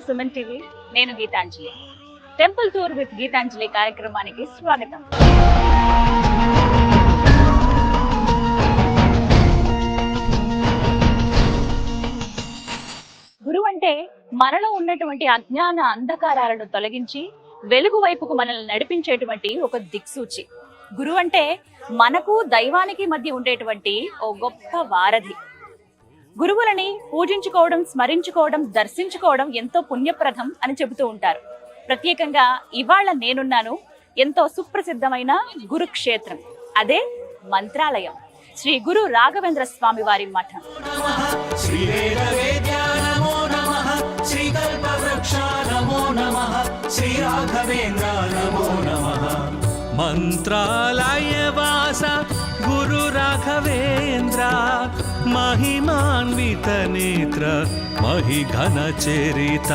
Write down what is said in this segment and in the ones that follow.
To Suman TV. నేను Geetanjali. Temple tour with Geetanjali కార్యక్రమానికి స్వాగతం. గురువు అంటే మనలో ఉన్నటువంటి అజ్ఞాన అంధకారాలను తొలగించి వెలుగు వైపుకు మనల్ని నడిపించేటువంటి ఒక దిక్సూచి. గురువు అంటే మనకు దైవానికి మధ్య ఉండేటువంటి ఓ గొప్ప వారధి. గురువులని పూజించుకోవడం, స్మరించుకోవడం, దర్శించుకోవడం ఎంతో పుణ్యప్రదం అని చెబుతూ ఉంటారు. ప్రత్యేకంగా ఇవాళ నేనున్నాను ఎంతో సుప్రసిద్ధమైన గురుక్షేత్రం, అదే మంత్రాలయం, శ్రీ గురు రాఘవేంద్ర స్వామి వారి మఠం. మంత్రాలయవాస గురు రాఘవేంద్ర మహిమాన్విత నేత్ర మహిఘన చరిత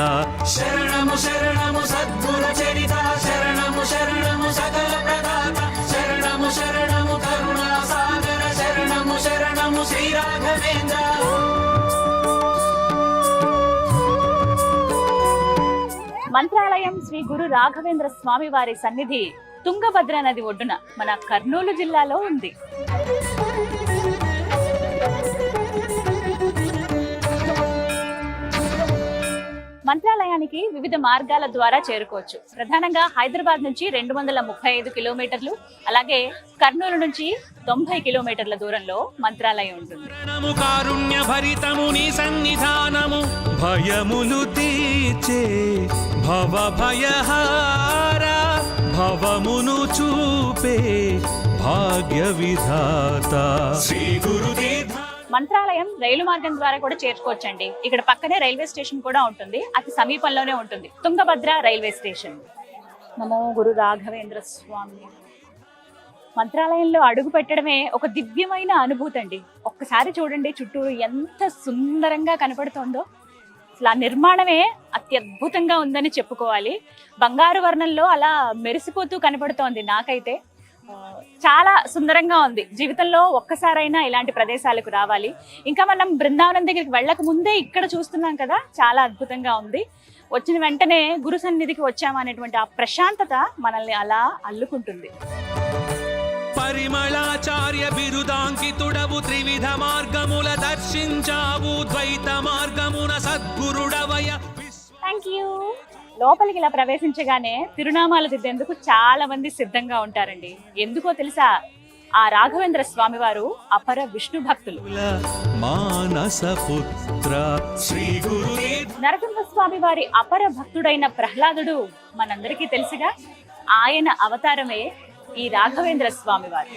శరణము శరణము సద్గురు చరిత శరణము శరణము సకల ప్రదాత శరణము శరణము కరుణా సాగర శరణము శరణము శ్రీ రాఘవేంద్ర. మంత్రాలయం శ్రీ గురు రాఘవేంద్ర స్వామి వారి సన్నిధి తుంగభద్ర నది ఒడ్డున మన కర్నూలు జిల్లాలో ఉంది. మంత్రాలయానికి వివిధ మార్గాల ద్వారా చేరుకోవచ్చు. ప్రధానంగా హైదరాబాద్ నుంచి 235 కిలోమీటర్లు, అలాగే కర్నూలు నుంచి 90 కిలోమీటర్ల దూరంలో మంత్రాలయం ఉంటుంది. కారుణ్య భరితము నీ సన్నిధానము భయములు తీర్చే భవ భయహార భవమును చూపే భాగ్య విధాత శ్రీ గురుదేవ. మంత్రాలయం రైలు మార్గం ద్వారా కూడా చేర్చుకోవచ్చండి. ఇక్కడ పక్కనే రైల్వే స్టేషన్ కూడా ఉంటుంది, అతి సమీపంలోనే ఉంటుంది తుంగభద్ర రైల్వే స్టేషన్. నమో గురు రాఘవేంద్ర స్వామి. మంత్రాలయంలో అడుగు పెట్టడమే ఒక దివ్యమైన అనుభూతి అండి. ఒక్కసారి చూడండి, చుట్టూరు ఎంత సుందరంగా కనపడుతోందో. అసలు ఆ నిర్మాణమే అత్యద్భుతంగా ఉందని చెప్పుకోవాలి. బంగారు వర్ణంలో అలా మెరిసిపోతూ కనపడుతోంది. నాకైతే చాలా సుందరంగా ఉంది. జీవితంలో ఒక్కసారైనా ఇలాంటి ప్రదేశాలకు రావాలి. ఇంకా మనం బృందావనం దగ్గరికి వెళ్ళక ముందే ఇక్కడ చూస్తున్నాం కదా, చాలా అద్భుతంగా ఉంది. వచ్చిన వెంటనే గురు సన్నిధికి వచ్చామనేటువంటి ఆ ప్రశాంతత మనల్ని అలా అల్లుకుంటుంది. పరిమళాచార్య బిరుదాంకితుడవు త్రివిధ మార్గముల దర్శించావు ద్వైత మార్గమున సద్గురుడవయ. Thank you. లోపలికి ఇలా ప్రవేశించగానే తిరునామాలు దిద్దేందుకు చాలా మంది సిద్ధంగా ఉంటారండి. ఎందుకో తెలుసా? ఆ రాఘవేంద్ర స్వామి వారు అపర విష్ణు భక్తులు. నరసింహ స్వామి వారి అపర భక్తుడైన ప్రహ్లాదుడు మనందరికీ తెలుసుగా. ఆయన అవతారమే ఈ రాఘవేంద్ర స్వామి వారు.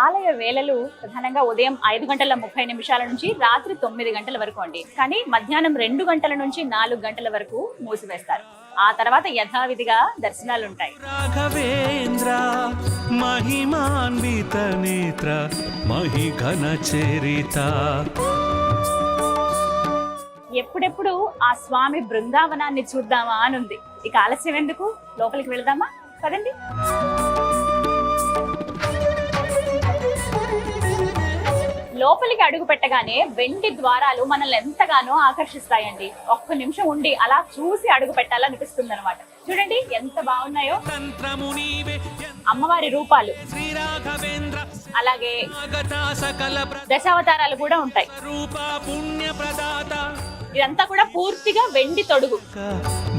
ఆలయ వేళలు ప్రధానంగా ఉదయం 5:30 నుంచి రాత్రి 9 గంటల వరకు అండి. కానీ మధ్యాహ్నం 2 గంటల నుంచి 4 గంటల వరకు మూసివేస్తారు. ఆ తర్వాత యథావిధిగా దర్శనాలు ఉంటాయి. రాఘవేంద్ర మహిమాన్విత నేత్ర మహిఘన చరిత. ఎప్పుడెప్పుడు ఆ స్వామి బృందావనాన్ని చూద్దామా అని ఉంది. ఇక ఆలస్యం ఎందుకు, లోపలికి వెళదామా? పదండి. లోపలికి అడుగు పెట్టగానే వెండి ద్వారాలు మనల్ని ఎంతగానో ఆకర్షిస్తాయండి. ఒక్క నిమిషం ఉండి అలా చూసి అడుగు పెట్టాలనిపిస్తుంది అనమాట. చూడండి ఎంత బాగున్నాయో. అమ్మవారి రూపాలు, అలాగే దశావతారాలు కూడా ఉంటాయి. ఇదంతా కూడా పూర్తిగా వెండి తొడుగు.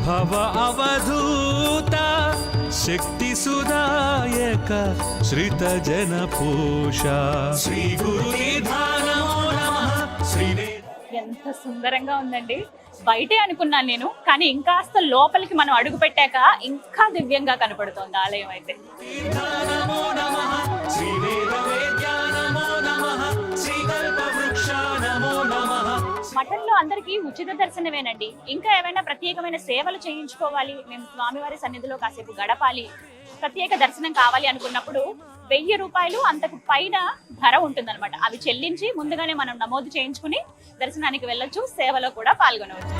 భవ అవధూత శక్తి సుదాయక శ్రిత జన పోష శ్రీ ఎంత సుందరంగా ఉందండి. బయటే అనుకున్నాను నేను, కానీ ఇంకాస్త లోపలికి మనం అడుగు పెట్టాక ఇంకా దివ్యంగా కనపడుతోంది ఆలయం అయితే. మఠంలో అందరికీ ఉచిత దర్శనమేనండి. ఇంకా ఏమైనా ప్రత్యేకమైన సేవలు చేయించుకోవాలి, మేము స్వామివారి సన్నిధిలో కాసేపు గడపాలి, ప్రత్యేక దర్శనం కావాలి అనుకున్నప్పుడు 1000 రూపాయలు అంతకు పైన ధర ఉంటుందన్నమాట. అవి చెల్లించి ముందుగానే మనం నమోదు చేయించుకుని దర్శనానికి వెళ్ళొచ్చు, సేవలో కూడా పాల్గొనవచ్చు.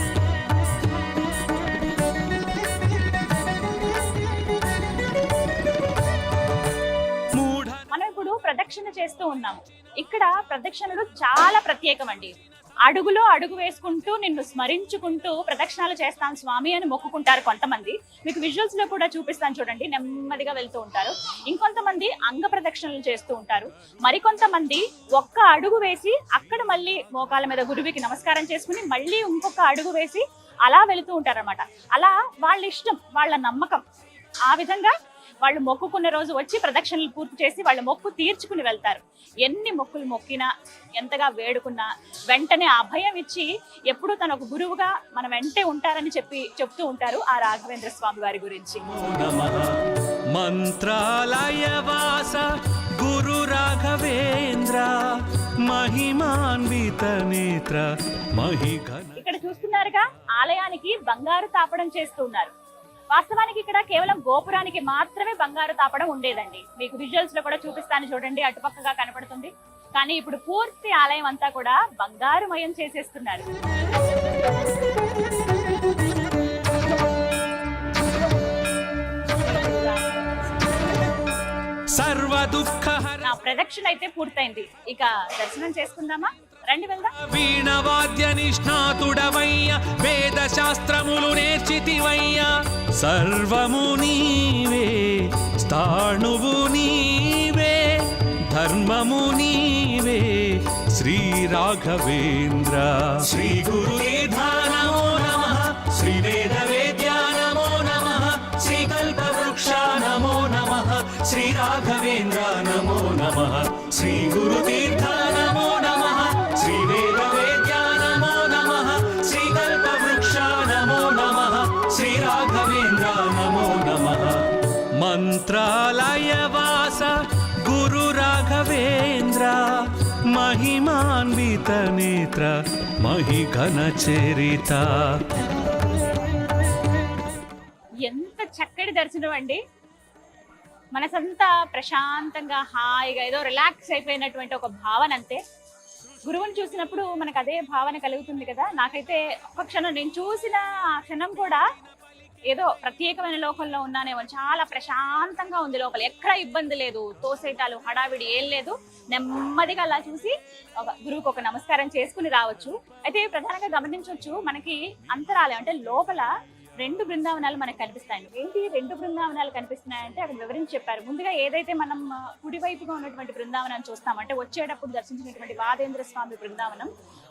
మనం ఇప్పుడు ప్రదక్షిణ చేస్తూ ఉన్నాము. ఇక్కడ ప్రదక్షిణలు చాలా ప్రత్యేకం అండి. అడుగులో అడుగు వేసుకుంటూ నిన్ను స్మరించుకుంటూ ప్రదక్షిణాలు చేస్తాను స్వామి అని మొక్కుకుంటారు కొంతమంది. మీకు విజువల్స్ లో కూడా చూపిస్తాను చూడండి, నెమ్మదిగా వెళ్తూ ఉంటారు. ఇంకొంతమంది అంగ ప్రదక్షిణలు చేస్తూ ఉంటారు. మరికొంతమంది ఒక్క అడుగు వేసి అక్కడ మళ్ళీ మోకాల మీద గురువుకి నమస్కారం చేసుకుని మళ్ళీ ఇంకొక అడుగు వేసి అలా వెళుతూ ఉంటారన్నమాట. అలా వాళ్ళ ఇష్టం, వాళ్ళ నమ్మకం. ఆ విధంగా వాళ్ళు మొక్కుకున్న రోజు వచ్చి ప్రదక్షిణలు పూర్తి చేసి వాళ్ళ మొక్కు తీర్చుకుని వెళ్తారు. ఎన్ని మొక్కులు మొక్కినా, ఎంతగా వేడుకున్నా వెంటనే అభయం ఇచ్చి ఎప్పుడూ తన ఒక గురువుగా మన వెంటే ఉంటారని చెప్తూ ఉంటారు ఆ రాఘవేంద్ర స్వామి వారి గురించి. మంత్రాలయవాస గురు రాఘవేంద్ర మహిమాన్విత నేత్ర మహిఘన. ఇక్కడ చూస్తున్నారుగా, ఆలయానికి బంగారు తాపడం చేస్తున్నారు. వాస్తవానికి ఇక్కడ కేవలం గోపురానికి మాత్రమే బంగారు తాపడం ఉండేదండి. మీకు విజువల్స్ లో కూడా చూపిస్తాను చూడండి, అటుపక్కగా కనపడుతుంది. కానీ ఇప్పుడు పూర్తి ఆలయం అంతా కూడా బంగారుమయం చేసేస్తున్నారు. సర్వ దుఃఖహర నా ప్రదక్షిణ అయితే పూర్తయింది. ఇక దర్శనం చేసుకుందామా? రండి వెళ్దాం. వీణ వాద్య నిష్ణాతుడవయ్య వేద శాస్త్రములు నేర్చితివయ్య సర్వము నీవే స్థాణువు నీవే ధర్మము నీవే శ్రీ రాఘవేంద్ర. శ్రీ గురుదేవా నమో నమః, శ్రీ వేద వేద్యా నమో నమః, శ్రీ కల్పవృక్ష నమో నమః, శ్రీ రాఘవేంద్ర నమో నమః, శ్రీ గురుతీర్థ నమో నమః, శ్రీ వేద వేద్యా నమో నమః, శ్రీ కల్పవృక్ష నమో నమః, శ్రీ రాఘవేంద్ర నమో నమః. మంత్రాలయవాస గురు రాఘవేంద్ర మహిమాన్విత నేత్ర మహిఘన చరిత. ఎంత చక్కటి దర్శనం అండి. మనసంతా ప్రశాంతంగా హాయిగా ఏదో రిలాక్స్ అయిపోయినటువంటి ఒక భావన. అంతే, గురువుని చూసినప్పుడు మనకు అదే భావన కలుగుతుంది కదా. నాకైతే ఒక్క క్షణం నేను చూసిన ఆ క్షణం కూడా ఏదో ప్రత్యేకమైన లోకంలో ఉన్నానేమో. చాలా ప్రశాంతంగా ఉంది లోపల, ఎక్కడ ఇబ్బంది లేదు, తోసేటాలు హడావిడి ఏం లేదు. నెమ్మదిగా అలా చూసి ఒక గురువుకి ఒక నమస్కారం చేసుకుని రావచ్చు. అయితే ప్రధానంగా గమనించవచ్చు, మనకి అంతరాలయం అంటే లోపల 2 బృందావనాలు మనకు కనిపిస్తాయండి. ఏంటి 2 బృందావనాలు కనిపిస్తున్నాయంటే అక్కడ వివరించి చెప్పారు. ముందుగా ఏదైతే మనం కుడివైపుగా ఉన్నటువంటి బృందావనాన్ని చూస్తామంటే వచ్చేటప్పుడు దర్శించినటువంటి వాదేంద్ర స్వామి బృందావనం,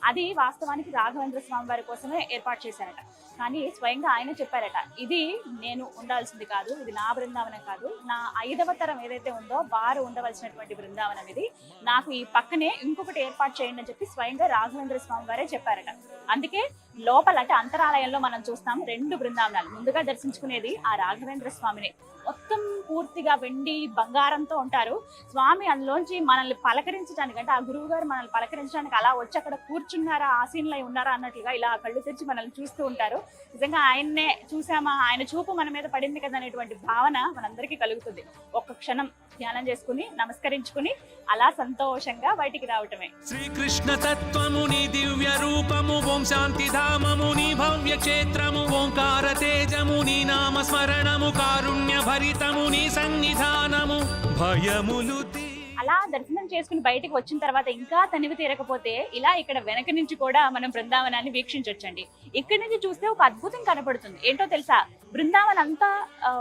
అది వాస్తవానికి రాఘవేంద్ర స్వామి వారి కోసమే ఏర్పాటు చేశారట. కానీ స్వయంగా ఆయన చెప్పారట, ఇది నేను ఉండాల్సింది కాదు, ఇది నా బృందావనం కాదు, నా 5వ తరం ఏదైతే ఉందో వారు ఉండవలసినటువంటి బృందావనం ఇది, నాకు ఈ పక్కనే ఇంకొకటి ఏర్పాటు చేయండి అని చెప్పి స్వయంగా రాఘవేంద్ర స్వామి వారే చెప్పారట. అందుకే లోపల అంటే అంతరాలయంలో మనం చూస్తాం 2 బృందావనాలు. ముందుగా దర్శించుకునేది ఆ రాఘవేంద్ర స్వామిని. మొత్తం పూర్తిగా వెండి బంగారంతో ఉంటారు. స్వామి అందులోంచి మనల్ని పలకరించడానికి, అంటే ఆ గురువు గారు మనల్ని పలకరించడానికి అలా వచ్చి అక్కడ కూర్చున్నారా, ఆసీనులై ఉన్నారా అన్నట్లుగా ఇలా కళ్ళు తెరిచి మనల్ని చూస్తూ ఉంటారు. నిజంగా ఆయన్నే చూసామా, ఆయన చూపు మన మీద పడింది కదా అనేటువంటి భావన మనందరికీ కలుగుతుంది. ఒక్క క్షణం ధ్యానం చేసుకుని నమస్కరించుకుని అలా సంతోషంగా బయటికి రావటమే. శ్రీకృష్ణ తత్వముని దివ్య రూపము ఓం శాంతి ధామముని భవ్య క్షేత్రము ఓంకార తేజముని నామ స్మరణము కారుణ్య భరితముని సన్నిధానము భయములు. అలా దర్శనం చేసుకుని బయటకు వచ్చిన తర్వాత ఇంకా తనివి తీరకపోతే ఇలా ఇక్కడ వెనక నుంచి కూడా మనం బృందావనాన్ని వీక్షించవచ్చండి. ఇక్కడి నుంచి చూస్తే ఒక అద్భుతం కనపడుతుంది. ఏంటో తెలుసా, బృందావనం అంతా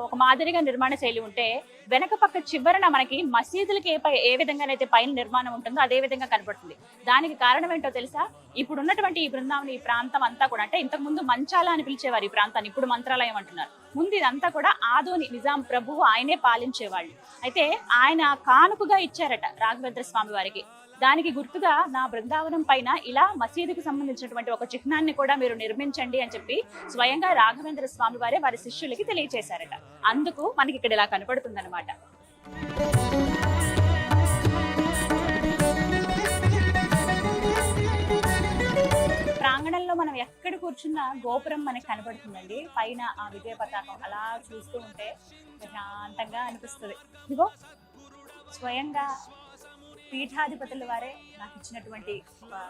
ఒక మాదిరిగా నిర్మాణ శైలి ఉంటే వెనక పక్క చివరన మనకి మసీదులకి ఏ విధంగానైతే పైన నిర్మాణం ఉంటుందో అదే విధంగా కనపడుతుంది. దానికి కారణం ఏంటో తెలుసా, ఇప్పుడు ఉన్నటువంటి ఈ బృందావనం, ఈ ప్రాంతం అంతా కూడా, అంటే ఇంతకు ముందు మంచాల అని పిలిచేవారు ఈ ప్రాంతాన్ని, ఇప్పుడు మంత్రాలయం అంటున్నారు. ముందు ఇదంతా కూడా ఆదోని నిజాం ప్రభువు ఆయనే పాలించేవాళ్ళు. అయితే ఆయన కానుకగా ఇచ్చారట రాఘవేంద్ర స్వామి వారికి. దానికి గుర్తుగా నా బృందావనం పైన ఇలా మసీదుకు సంబంధించినటువంటి ఒక చిహ్నాన్ని కూడా మీరు నిర్మించండి అని చెప్పి స్వయంగా రాఘవేంద్ర స్వామి వారే వారి శిష్యులకి తెలియచేశారట. అందుకు మనకి ఇక్కడ ఇలా కనపడుతుందన్నమాట. ప్రాంగణంలో మనం ఎక్కడ కూర్చున్నా గోపురం మనకి కనబడుతుందండి. పైన ఆ విజయ పతాకం అలా చూస్తూ ఉంటే ప్రశాంతంగా అనిపిస్తుంది. ఇదిగో స్వయంగా పీఠాధిపతుల వారే నాకు ఇచ్చినటువంటి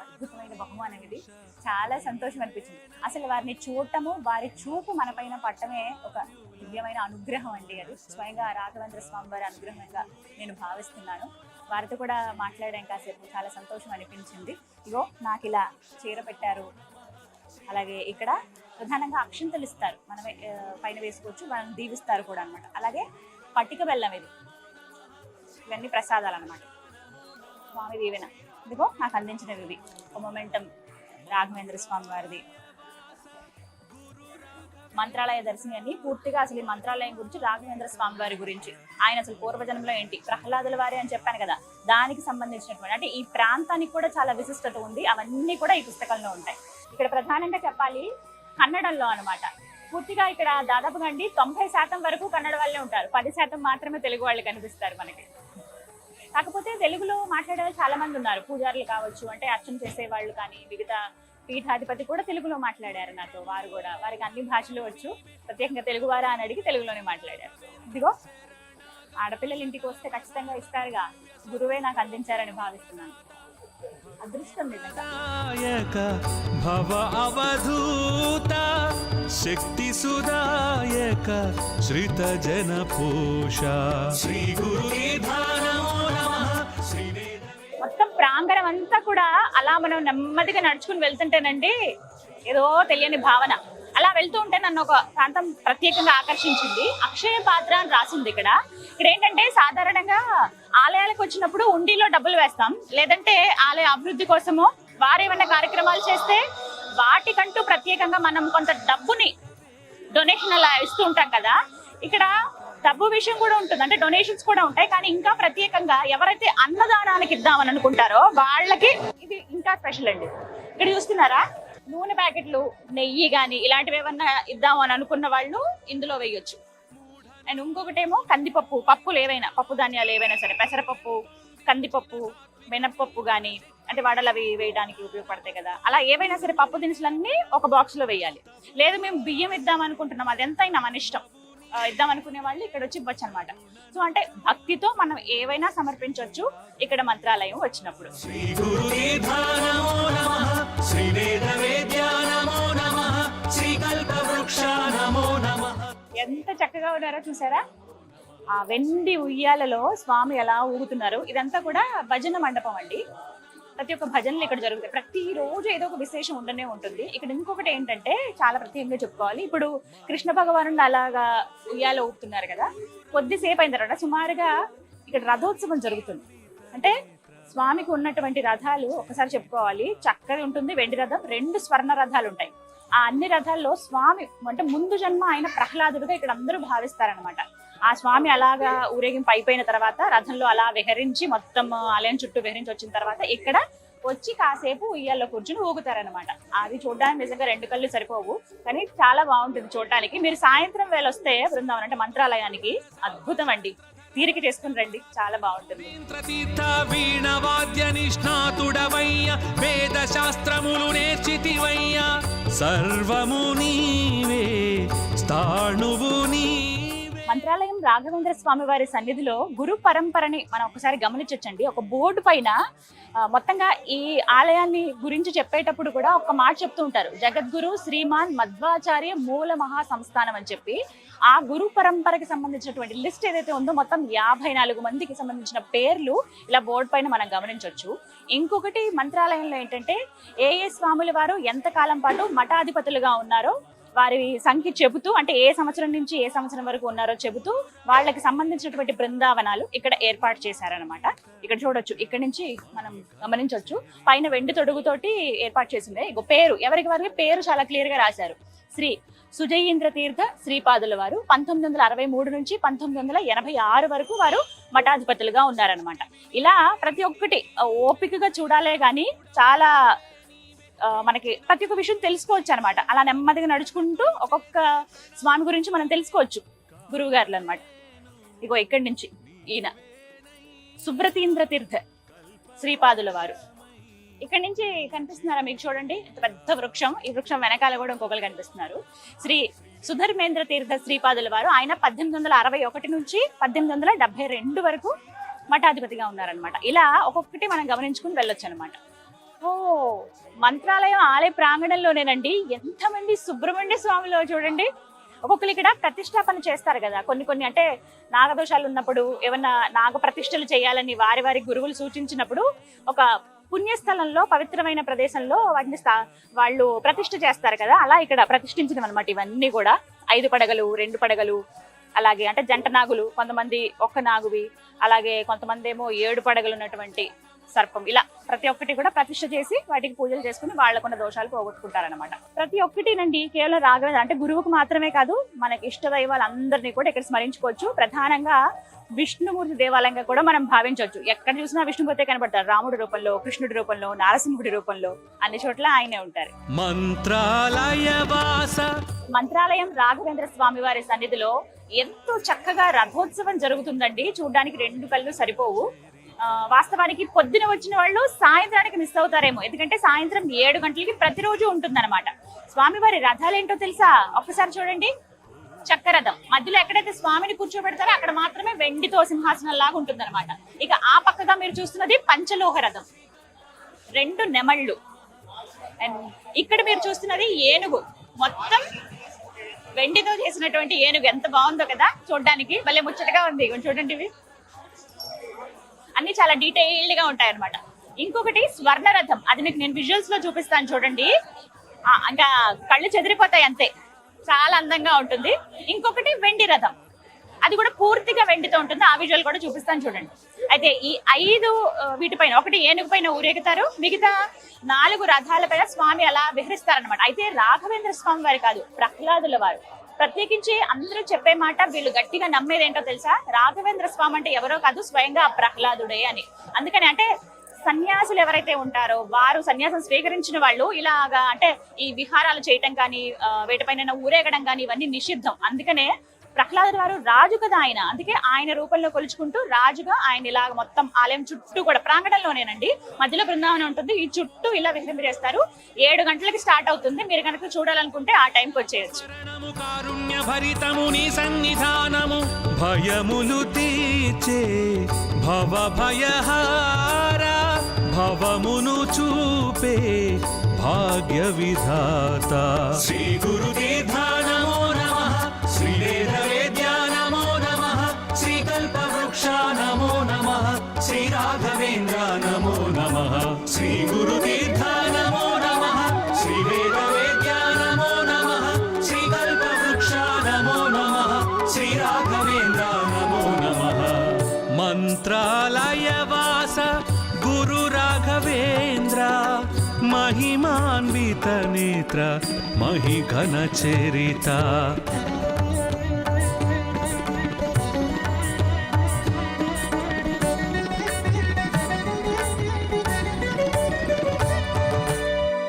అద్భుతమైన బహుమానం ఇది. చాలా సంతోషం అనిపించింది. అసలు వారిని చూడటము, వారి చూపు మన పైన పట్టమే ఒక దివ్యమైన అనుగ్రహం అండి. అది స్వయంగా రాఘవేంద్ర స్వామి వారి అనుగ్రహంగా నేను భావిస్తున్నాను. వారితో కూడా మాట్లాడాం కాసేపు, చాలా సంతోషం అనిపించింది. ఇగో నాకు ఇలా చీర పెట్టారు. అలాగే ఇక్కడ ప్రధానంగా అక్షింతలు ఇస్తారు, మనమే పైన వేసుకోవచ్చు, మనం దీవిస్తారు కూడా అనమాట. అలాగే పట్టిక బెల్లం, ఇవన్నీ ప్రసాదాలు అనమాట. స్వామి దీవెన ఇదిగో నాకు అందించినవి ఇవి. ఒక మొమెంటం రాఘవేంద్ర స్వామి వారిది. మంత్రాలయ దర్శని అని పూర్తిగా అసలు ఈ మంత్రాలయం గురించి, రాఘవేంద్ర స్వామి వారి గురించి, ఆయన అసలు పూర్వజన్మలో ఏంటి, ప్రహ్లాదుల వారి అని చెప్పాను కదా, దానికి సంబంధించినటువంటి, అంటే ఈ ప్రాంతానికి కూడా చాలా విశిష్టత ఉంది. అవన్నీ కూడా ఈ పుస్తకంలో ఉంటాయి. ఇక్కడ ప్రధానంగా చెప్పాలి కన్నడంలో అనమాట. పూర్తిగా ఇక్కడ దాదాపుగా 90% వరకు కన్నడ వాళ్ళే ఉంటారు, 10% మాత్రమే తెలుగు వాళ్ళు కనిపిస్తారు మనకి. కాకపోతే తెలుగులో మాట్లాడే వాళ్ళు చాలా మంది ఉన్నారు, పూజారులు కావచ్చు, అంటే అర్చన చేసే వాళ్ళు కానీ, మిగతా పీఠాధిపతి కూడా తెలుగులో మాట్లాడారు నాతో. వారు కూడా, వారికి అన్ని భాషలు వచ్చు, ప్రత్యేకంగా తెలుగు వారా అని అడిగి తెలుగులోనే మాట్లాడారు. ఇదిగో ఆడపిల్లలు ఇంటికి వస్తే ఖచ్చితంగా ఇస్తారుగా, గురువే నాకు అందించారని భావిస్తున్నాను. అదృష్టం నిజంగా. భవ అవధూత శక్తి సుదాయక శ్రిత జన పోష శ్రీ మొత్తం ప్రాంగణం అంతా కూడా అలా మనం నెమ్మదిగా నడుచుకుని వెళ్తుంటేనండి ఏదో తెలియని భావన. అలా వెళ్తూ ఉంటే నన్ను ఒక ప్రాంతం ప్రత్యేకంగా ఆకర్షించింది. అక్షయ పాత్ర అని రాసింది ఇక్కడ. ఇక్కడ ఏంటంటే సాధారణంగా ఆలయాలకు వచ్చినప్పుడు ఉండిలో డబ్బులు వేస్తాం, లేదంటే ఆలయ అభివృద్ధి కోసము వారు ఏమైనా కార్యక్రమాలు చేస్తే వాటికంటూ ప్రత్యేకంగా మనం కొంత డబ్బుని డొనేషన్ అలా ఇస్తూ ఉంటాం కదా. ఇక్కడ డబ్బు విషయం కూడా ఉంటుంది, అంటే డొనేషన్స్ కూడా ఉంటాయి. కానీ ఇంకా ప్రత్యేకంగా ఎవరైతే అన్నదానానికి ఇద్దామని అనుకుంటారో వాళ్ళకి ఇది ఇంకా స్పెషల్ అండి. ఇక్కడ చూస్తున్నారా, నూనె ప్యాకెట్లు, నెయ్యి కానీ ఇలాంటివి ఏమన్నా ఇద్దామని అనుకున్న వాళ్ళు ఇందులో వేయొచ్చు. అండ్ ఇంకొకటేమో కందిపప్పు, పప్పులు ఏవైనా, పప్పు ధాన్యాలు ఏవైనా సరే, పెసరపప్పు, కందిపప్పు, మినప్పప్పు కానీ, అంటే వడలు అవి వేయడానికి ఉపయోగపడతాయి కదా, అలా ఏవైనా సరే పప్పు దినుసులన్నీ ఒక బాక్స్ లో వేయాలి. లేదు మేము బియ్యం ఇద్దాం అనుకుంటున్నాం, అది ఎంతైనా మన ఇష్టం, ఇద్దాం అనుకునే వాళ్ళు ఇక్కడ వచ్చి ఇవ్వచ్చు అనమాట. సో అంటే భక్తితో మనం ఏవైనా సమర్పించవచ్చు ఇక్కడ మంత్రాలయం వచ్చినప్పుడు. ఎంత చక్కగా ఉన్నారో చూసారా, ఆ వెండి ఉయ్యాలలో స్వామి ఎలా ఊగుతున్నారు. ఇదంతా కూడా భజన మండపం అండి. ప్రతి ఒక్క భజనలు ఇక్కడ జరుగుతాయి. ప్రతిరోజు ఏదో ఒక విశేషం ఉండనే ఉంటుంది. ఇక్కడ ఇంకొకటి ఏంటంటే చాలా ప్రత్యేకంగా చెప్పుకోవాలి, ఇప్పుడు కృష్ణ భగవానుడు అలాగా ఉయ్యాల ఊపుతున్నారు కదా, కొద్దిసేపు అయిన తర్వాత సుమారుగా ఇక్కడ రథోత్సవం జరుగుతుంది. అంటే స్వామికి ఉన్నటువంటి రథాలు ఒకసారి చెప్పుకోవాలి, చక్కగా ఉంటుంది వెండి రథం, 2 స్వర్ణ రథాలు ఉంటాయి. ఆ అన్ని రథాల్లో స్వామి అంటే ముందు జన్మ ఆయన ప్రహ్లాదుడుగా ఇక్కడ అందరూ భావిస్తారనమాట. ఆ స్వామి అలాగా ఊరేగింపు అయిపోయిన తర్వాత రథంలో అలా విహరించి మొత్తం ఆలయం చుట్టూ విహరించి వచ్చిన తర్వాత ఇక్కడ వచ్చి కాసేపు ఉయ్యాల్లో కూర్చుని ఊగుతారనమాట. అది చూడడానికి నిజంగా 2 కళ్ళు సరిపోవు, కానీ చాలా బాగుంటుంది చూడటానికి. మీరు సాయంత్రం వేళ వస్తే బృందావనం అంటే మంత్రాలయానికి అద్భుతం అండి, తీరిక చేసుకుని రండి, చాలా బాగుంటుంది. వేద శాస్త్రములు నేర్చితివయ్య సర్వము నీవే స్థాణువు నీవే. మంత్రాలయం రాఘవేంద్ర స్వామి వారి సన్నిధిలో గురు పరంపరని మనం ఒకసారి గమనించొచ్చండి. ఒక బోర్డు పైన మొత్తంగా ఈ ఆలయాన్ని గురించి చెప్పేటప్పుడు కూడా ఒక మాట చెప్తూ ఉంటారు, జగద్గురు శ్రీమాన్ మధ్వాచార్య మూల మహా సంస్థానం అని చెప్పి. ఆ గురు పరంపరకి సంబంధించినటువంటి లిస్ట్ ఏదైతే ఉందో మొత్తం 54 మందికి సంబంధించిన పేర్లు ఇలా బోర్డు పైన మనం గమనించవచ్చు. ఇంకొకటి మంత్రాలయంలో ఏంటంటే ఏ స్వాముల వారు ఎంతకాలం పాటు మఠాధిపతులుగా ఉన్నారో వారి సంఖ్య చెబుతూ, అంటే ఏ సంవత్సరం నుంచి ఏ సంవత్సరం వరకు ఉన్నారో చెబుతూ వాళ్ళకి సంబంధించినటువంటి బృందావనాలు ఇక్కడ ఏర్పాటు చేశారనమాట. ఇక్కడ చూడొచ్చు, ఇక్కడ నుంచి మనం గమనించవచ్చు, పైన వెండి తొడుగుతోటి ఏర్పాటు చేసిందే. ఇగో పేరు, ఎవరికి వారికి పేరు చాలా క్లియర్ గా రాశారు. శ్రీ సుజయీంద్ర తీర్థ శ్రీపాదుల వారు 1963 నుంచి 1986 వరకు వారు మఠాధిపతులుగా ఉన్నారనమాట. ఇలా ప్రతి ఒక్కటి ఓపికగా చూడాలే గాని చాలా మనకి ప్రతి ఒక్క విషయం తెలుసుకోవచ్చు అనమాట. అలా నెమ్మదిగా నడుచుకుంటూ ఒక్కొక్క స్వామి గురించి మనం తెలుసుకోవచ్చు, గురువు గారులు అనమాట. ఇగో ఇక్కడి నుంచి ఈయన సుబ్రతీంద్ర తీర్థ శ్రీపాదుల వారు. ఇక్కడి నుంచి కనిపిస్తున్నారా మీకు, చూడండి ఎంత పెద్ద వృక్షం. ఈ వృక్షం వెనకాల కూడా ఇంకొకరు కనిపిస్తున్నారు. శ్రీ సుధర్మేంద్ర తీర్థ శ్రీపాదుల వారు, ఆయన 1861 నుంచి 1872 వరకు మఠాధిపతిగా ఉన్నారనమాట. ఇలా ఒక్కొక్కటి మనం గమనించుకుని వెళ్ళొచ్చు అనమాట. ఓ మంత్రాలయం ఆలయ ప్రాంగణంలోనేనండి ఎంతమంది సుబ్రహ్మణ్య స్వామిలో చూడండి, ఒక్కొక్కరు ఇక్కడ ప్రతిష్టాపన చేస్తారు కదా, కొన్ని అంటే నాగదోషాలు ఉన్నప్పుడు ఏమన్నా నాగ ప్రతిష్టలు చేయాలని వారి గురువులు సూచించినప్పుడు ఒక పుణ్యస్థలంలో పవిత్రమైన ప్రదేశంలో వాటిని వాళ్ళు ప్రతిష్ఠ చేస్తారు కదా, అలా ఇక్కడ ప్రతిష్ఠించినవి అనమాట ఇవన్నీ కూడా. 5 పడగలు, 2 పడగలు, అలాగే అంటే జంట నాగులు, కొంతమంది ఒక్క నాగువి, అలాగే కొంతమంది ఏమో 7 పడగలు ఉన్నటువంటి సర్పం, ఇలా ప్రతి ఒక్కటి కూడా ప్రతిష్ఠ చేసి వాటికి పూజలు చేసుకుని వాళ్ళకున్న దోషాలు పోగొట్టుకుంటారనమాట. ప్రతి ఒక్కటినండి కేవలం రాఘవేంద్ర అంటే గురువుకు మాత్రమే కాదు, మనకి ఇష్ట దైవాలందరినీ కూడా ఇక్కడ స్మరించుకోవచ్చు. ప్రధానంగా విష్ణుమూర్తి దేవాలయంగా కూడా మనం భావించవచ్చు. ఎక్కడ చూసినా విష్ణుమూర్తి కనబడతారు, రాముడి రూపంలో, కృష్ణుడి రూపంలో, నారసింహుడి రూపంలో, అన్ని చోట్ల ఆయనే ఉంటారు. మంత్రాలయం రాఘవేంద్ర స్వామి వారి సన్నిధిలో ఎంతో చక్కగా రథోత్సవం జరుగుతుందండి. చూడడానికి 2 కళ్ళు సరిపోవు. వాస్తవానికి పొద్దున వచ్చిన వాళ్ళు సాయంత్రానికి మిస్ అవుతారేమో, ఎందుకంటే సాయంత్రం 7 గంటలకి ప్రతిరోజు ఉంటుందన్నమాట. స్వామివారి రథాలు ఏంటో తెలుసా? ఒక్కసారి చూడండి. చక్రరథం మధ్యలో ఎక్కడైతే స్వామిని కూర్చోబెడతారో అక్కడ మాత్రమే వెండితో సింహాసనం లాగా ఉంటుందన్నమాట. ఇక ఆ పక్కగా మీరు చూస్తున్నది పంచలోహ రథం, 2 నెమళ్ళు. అండ్ ఇక్కడ మీరు చూస్తున్నది ఏనుగు, మొత్తం వెండితో చేసినటువంటి ఏనుగు. ఎంత బాగుందో కదా చూడడానికి, భలే ముచ్చటగా ఉంది. చూడండి, ఇవి అన్ని చాలా డీటెయిల్డ్ గా ఉంటాయి అనమాట. ఇంకొకటి స్వర్ణ రథం, అది మీకు నేను విజువల్స్ లో చూపిస్తాను చూడండి. ఇంకా కళ్ళు చెదిరిపోతాయి అంతే, చాలా అందంగా ఉంటుంది. ఇంకొకటి వెండి రథం, అది కూడా పూర్తిగా వెండితో ఉంటుంది. ఆ విజువల్ కూడా చూపిస్తాను చూడండి. అయితే ఈ 5 వీటిపైన, ఒకటి ఏనుగు పైన ఊరేగుతారు, మిగతా 4 రథాల పైన స్వామి అలా విహరిస్తారనమాట. అయితే రాఘవేంద్ర స్వామి వారి కాదు, ప్రహ్లాదుల వారు. ప్రత్యేకించి అందరూ చెప్పే మాట, వీళ్ళు గట్టిగా నమ్మేది ఏంటో తెలుసా? రాఘవేంద్ర స్వామి అంటే ఎవరో కాదు, స్వయంగా ప్రహ్లాదుడే అని. అందుకని అంటే సన్యాసులు ఎవరైతే ఉంటారో వారు, సన్యాసం స్వీకరించిన వాళ్ళు ఇలాగా అంటే ఈ విహారాలు చేయటం కానీ, వీటిపైన ఊరేగడం కానీ ఇవన్నీ నిషిద్ధం. అందుకనే ప్రహ్లాదుడు వారు రాజు కదా ఆయన, అందుకే ఆయన రూపంలో కొలుచుకుంటూ రాజుగా ఆయన ఇలా మొత్తం ఆలయం చుట్టూ కూడా, ప్రాంగణంలోనేనండి, మధ్యలో బృందావనం ఉంటుంది, ఈ చుట్టూ ఇలా విహరింపజేస్తారు. 7 గంటలకి స్టార్ట్ అవుతుంది. మీరు కనుక చూడాలనుకుంటే ఆ టైంకి వచ్చేయచ్చు. భయములు తీర్చే భవ భయహార, భవమును చూపే భాగ్య విధాత, శ్రీ గురు తీర్థానమో నమః, శ్రీ వేద వేద్యా నమో నమః, శ్రీ కల్పవృక్ష నమో నమః, శ్రీ రాఘవేంద్ర నమో నమః, శ్రీ గురు తీర్థ నమో నమః, శ్రీ వేద వేద్యా నమో నమః, శ్రీ కల్పవృక్ష నమో నమః, శ్రీ రాఘవేంద్ర నమో నమః. మంత్రాలయ వాస గురు రాఘవేంద్ర, महिमान्वित नेत्र महिघन चरिता.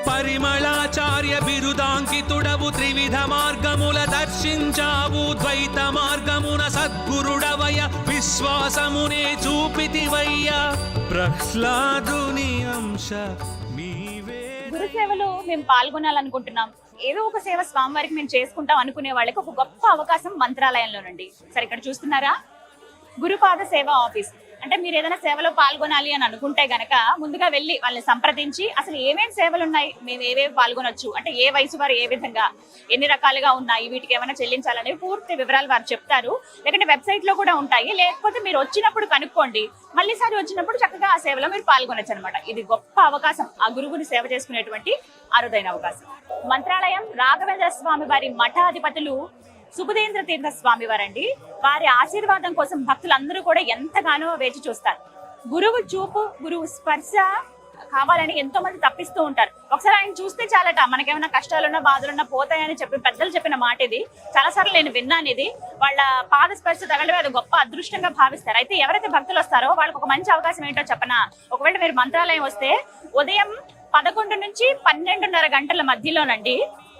పరిమళాచార్య బిరుదాంకితుడవు, త్రివిధ మార్గముల దర్శించావు, ద్వైత మార్గమున సద్గురుడవయ, విశ్వాసమునే చూపితివయ్య, ప్రహ్లాదుని అంశ నీవే. గురు సేవలో మేము పాల్గొనాలనుకుంటున్నాం, ఏదో ఒక సేవ స్వామివారికి మేము చేసుకుంటాం అనుకునే వాళ్ళకి ఒక గొప్ప అవకాశం మంత్రాలయంలోనండి. సరే, ఇక్కడ చూస్తున్నారా, గురుపాద సేవా ఆఫీస్. అంటే మీరు ఏదైనా సేవలో పాల్గొనాలి అని అనుకుంటే గనక ముందుగా వెళ్ళి వాళ్ళని సంప్రదించి అసలు ఏమేమి సేవలు ఉన్నాయి, మేము ఏవేవి పాల్గొనొచ్చు, అంటే ఏ వయసు వారు ఏ విధంగా ఎన్ని రకాలుగా ఉన్నాయి, వీటికి ఏమైనా చెల్లించాలనేవి పూర్తి వివరాలు వారు చెప్తారు. లేకుంటే వెబ్సైట్ లో కూడా ఉంటాయి, లేకపోతే మీరు వచ్చినప్పుడు కనుక్కోండి, మళ్ళీసారి వచ్చినప్పుడు చక్కగా ఆ సేవలో మీరు పాల్గొనొచ్చు అనమాట. ఇది గొప్ప అవకాశం, ఆ గురువుని సేవ చేసుకునేటువంటి అరుదైన అవకాశం. మంత్రాలయం రాఘవేంద్ర స్వామి వారి మఠాధిపతులు సుబుధేంద్ర తీర్థ స్వామి వారండి. వారి ఆశీర్వాదం కోసం భక్తులందరూ కూడా ఎంతగానో వేచి చూస్తారు. గురువు చూపు, గురువు స్పర్శ కావాలని ఎంతో మంది తప్పిస్తూ ఉంటారు. ఒకసారి ఆయన చూస్తే చాలట, మనకేమైనా కష్టాలున్నా బాధలున్నా పోతాయని చెప్పి పెద్దలు చెప్పిన మాట ఇది. చాలాసార్లు నేను విన్నాను ఇది. వాళ్ళ పాద స్పర్శ తగలడం అది గొప్ప అదృష్టంగా భావిస్తారు. అయితే ఎవరైతే భక్తులు వస్తారో వాళ్ళకి ఒక మంచి అవకాశం ఏంటో చెప్పనా, ఒకవేళ మీరు మంత్రాలయం వస్తే ఉదయం 11 నుంచి 12:30 గంటల మధ్యలోనండి,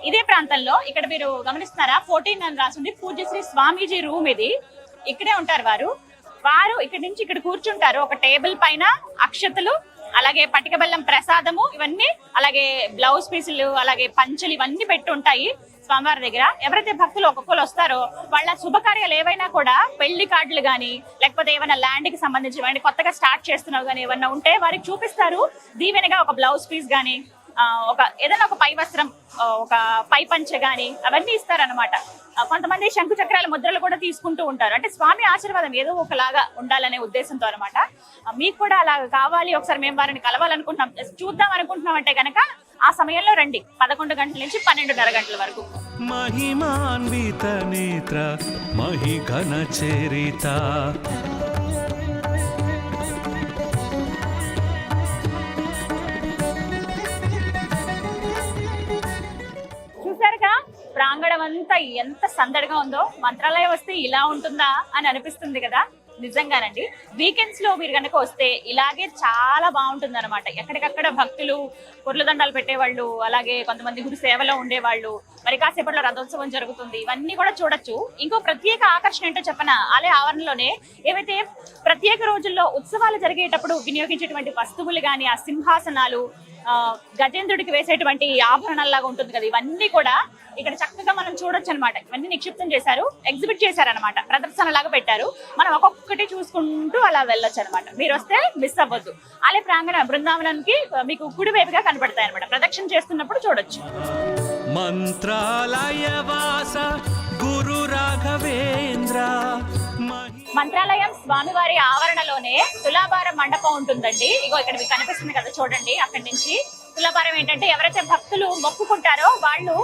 ఇదే ప్రాంతంలో ఇక్కడ మీరు గమనిస్తున్నారా 14 అని రాసింది, పూజ్యశ్రీ స్వామీజీ రూమ్ ఇది. ఇక్కడే ఉంటారు వారు ఇక్కడి నుంచి ఇక్కడ కూర్చుంటారు. ఒక టేబుల్ పైన అక్షతలు, అలాగే పటిక బెల్లం ప్రసాదము, ఇవన్నీ, అలాగే బ్లౌజ్ పీసులు, అలాగే పంచులు, ఇవన్నీ పెట్టి ఉంటాయి స్వామివారి దగ్గర. ఎవరైతే భక్తులు ఒక్కొక్కరు వస్తారో వాళ్ళ శుభకార్యాలు ఏవైనా కూడా, పెళ్లి కార్డులు గానీ, లేకపోతే ఏమైనా ల్యాండ్ కి సంబంధించి కొత్తగా స్టార్ట్ చేస్తున్నావు గానీ ఏమన్నా ఉంటే వారికి చూపిస్తారు. దీవెనగా ఒక బ్లౌజ్ పీస్ గానీ, ఒక ఏదైనా ఒక పై వస్త్రం, ఒక పై పంచె గాని అవన్నీ ఇస్తారనమాట. కొంతమంది శంకు చక్రాల ముద్రలు కూడా తీసుకుంటూ ఉంటారు. అంటే స్వామి ఆశీర్వాదం ఏదో ఒకలాగా ఉండాలనే ఉద్దేశంతో అనమాట. మీకు కూడా అలా కావాలి, ఒకసారి మేము వారిని కలవాలనుకుంటున్నాం, చూద్దాం అనుకుంటున్నాం అంటే కనుక ఆ సమయంలో రండి. 11 గంటల నుంచి 12:30 గంటల వరకు. మహిమాన్విత నేత్ర మహిఘన చరిత చూసారుగా ప్రాంగణం అంతా ఎంత సందడిగా ఉందో. మంత్రాలయం వస్తే ఇలా ఉంటుందా అని అనిపిస్తుంది కదా. నిజంగానండి, వీకెండ్స్ లో మీరు కనుక వస్తే ఇలాగే చాలా బాగుంటుంది అనమాట. ఎక్కడికక్కడ భక్తులు పొర్లదండాలు పెట్టేవాళ్ళు, అలాగే కొంతమంది గురు సేవలో ఉండేవాళ్ళు, మరి కాసేపట్లో రథోత్సవం జరుగుతుంది, ఇవన్నీ కూడా చూడొచ్చు. ఇంకో ప్రత్యేక ఆకర్షణ ఏంటో చెప్పనా, ఆలయ ఆవరణలోనే ఏవైతే ప్రత్యేక రోజుల్లో ఉత్సవాలు జరిగేటప్పుడు వినియోగించేటువంటి వస్తువులు కానీ, ఆ సింహాసనాలు, గజేంద్రుడికి వేసేటువంటి ఆభరణాల్లాగా ఉంటుంది కదా, ఇవన్నీ కూడా ఇక్కడ చక్కగా మనం చూడొచ్చు అనమాట. ఇవన్నీ నిక్షిప్తం చేశారు, ఎగ్జిబిట్ చేశారనమాట, ప్రదర్శన లాగా పెట్టారు. మనం ఒక్కొక్కటి చూసుకుంటూ అలా వెళ్ళొచ్చు అనమాట. మీరు వస్తే మిస్ అవ్వద్దు. ఆలయ ప్రాంగణ బృందావనానికి మీకు కుడివైపుగా కనబడతాయి అనమాట. ప్రదక్షిణ చేస్తున్నప్పుడు చూడొచ్చు. మంత్రాలయ వాస గురు రాఘవేంద్ర. మంత్రాలయం స్వామివారి ఆవరణలోనే తులాభార మండపం ఉంటుందండి. ఇగో ఇక్కడ మీకు కనిపిస్తుంది కదా, చూడండి. అక్కడి నుంచి తులాభారం ఏంటంటే ఎవరైతే భక్తులు మొక్కుకుంటారో వాళ్ళు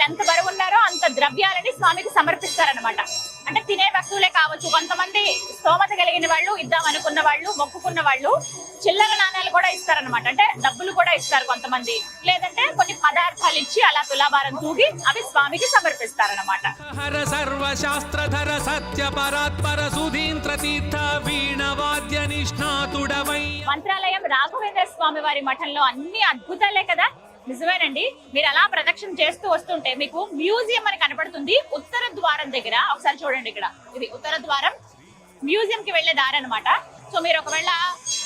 ఎంత బరువు ఉన్నారో అంత ద్రవ్యాలని స్వామికి సమర్పిస్తారనమాట. అంటే తినే వస్తువులే కావచ్చు, కొంతమంది స్తోమత కలిగిన వాళ్ళు, ఇద్దాం అనుకున్న వాళ్ళు, మొక్కుకున్న వాళ్ళు చిల్లర నాణ్యాలు కూడా ఇస్తారనమాట. అంటే డబ్బులు కూడా ఇస్తారు కొంతమంది, లేదంటే కొన్ని పదార్థాలు ఇచ్చి అలా తులాభారం తూగి అవి స్వామికి సమర్పిస్తారనమాట. హర సర్వశాస్త్రధర సత్య పరాత్పర సుధీంద్ర తీర్థ వీణ వాద్య నిష్ణాతుడవై. మంత్రాలయం రాఘవేంద్ర స్వామి వారి మఠంలో అన్ని అద్భుతాలే కదా. నిజమేనండి. మీరు అలా ప్రదక్షిణ చేస్తూ వస్తుంటే మీకు మ్యూజియం అని కనపడుతుంది ఉత్తర ద్వారం దగ్గర. ఒకసారి చూడండి, ఇక్కడ ఇది ఉత్తర ద్వారం, మ్యూజియం కి వెళ్లే దారి అనమాట. సో మీరు ఒకవేళ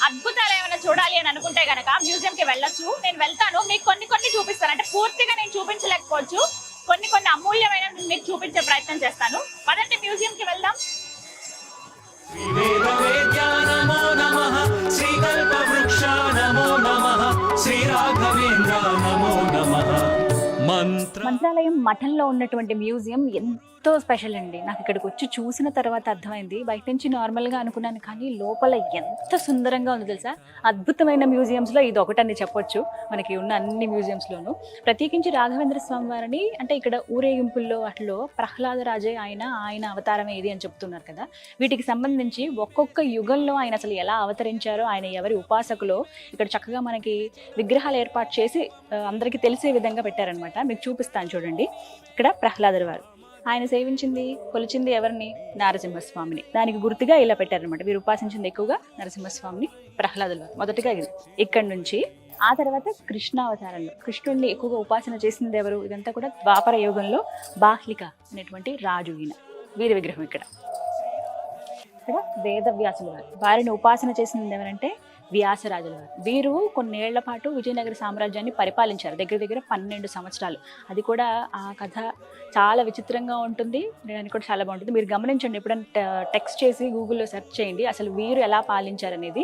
అద్భుతాలు ఏమైనా చూడాలి అని అనుకుంటే గనక మ్యూజియం కి వెళ్ళొచ్చు. నేను వెళ్తాను, మీకు కొన్ని చూపిస్తాను. అంటే పూర్తిగా నేను చూపించలేకపోవచ్చు, కొన్ని అమూల్యమైన మీకు చూపించే ప్రయత్నం చేస్తాను. పదండి మ్యూజియం కి వెళ్దాం. మంత్రాలయం మఠంలో ఉన్నటువంటి మ్యూజియం ఎంతో స్పెషల్ అండి. నాకు ఇక్కడికి వచ్చి చూసిన తర్వాత అర్థమైంది. బయట నుంచి నార్మల్గా అనుకున్నాను, కానీ లోపల ఎంత సుందరంగా ఉంది తెలుసా. అద్భుతమైన మ్యూజియంస్లో ఇది ఒకటని చెప్పొచ్చు, మనకి ఉన్న అన్ని మ్యూజియంస్లోనూ. ప్రత్యేకించి రాఘవేంద్ర స్వామి వారిని అంటే ఇక్కడ ఊరేగింపుల్లో వాటిలో ప్రహ్లాదరాజే ఆయన అవతారం ఏది అని చెప్తున్నారు కదా. వీటికి సంబంధించి ఒక్కొక్క యుగంలో ఆయన అసలు ఎలా అవతరించారో, ఆయన ఎవరి ఉపాసకులో ఇక్కడ చక్కగా మనకి విగ్రహాలు ఏర్పాటు చేసి అందరికీ తెలిసే విధంగా పెట్టారనమాట. మీకు చూపిస్తాను చూడండి. ఇక్కడ ప్రహ్లాదుల వారు, ఆయన సేవించింది కొలిచింది ఎవరిని? నరసింహస్వామిని. దానికి గుర్తుగా ఇలా పెట్టారనమాట. వీరు ఉపాసించింది ఎక్కువగా నరసింహస్వామిని, ప్రహ్లాదుల వారు. మొదటిగా ఇది ఇక్కడ నుంచి. ఆ తర్వాత కృష్ణావతారంలో కృష్ణుడిని ఎక్కువగా ఉపాసన చేసింది ఎవరు? ఇదంతా కూడా ద్వాపర యుగంలో బాహ్లిక అనేటువంటి రాజు ఈయన. వీరి విగ్రహం ఇక్కడ. వేదవ్యాసుల వారు, వారిని ఉపాసన చేసింది ఎవరంటే వ్యాసరాజుల వారు. వీరు కొన్నేళ్ల పాటు విజయనగర సామ్రాజ్యాన్ని పరిపాలించారు, దగ్గర 12 సంవత్సరాలు. అది కూడా ఆ కథ చాలా విచిత్రంగా ఉంటుంది, వినడానికి కూడా చాలా బాగుంటుంది. మీరు గమనించండి, ఎప్పుడైనా టెక్స్ట్ చేసి గూగుల్లో సెర్చ్ చేయండి, అసలు వీరు ఎలా పాలించారనేది.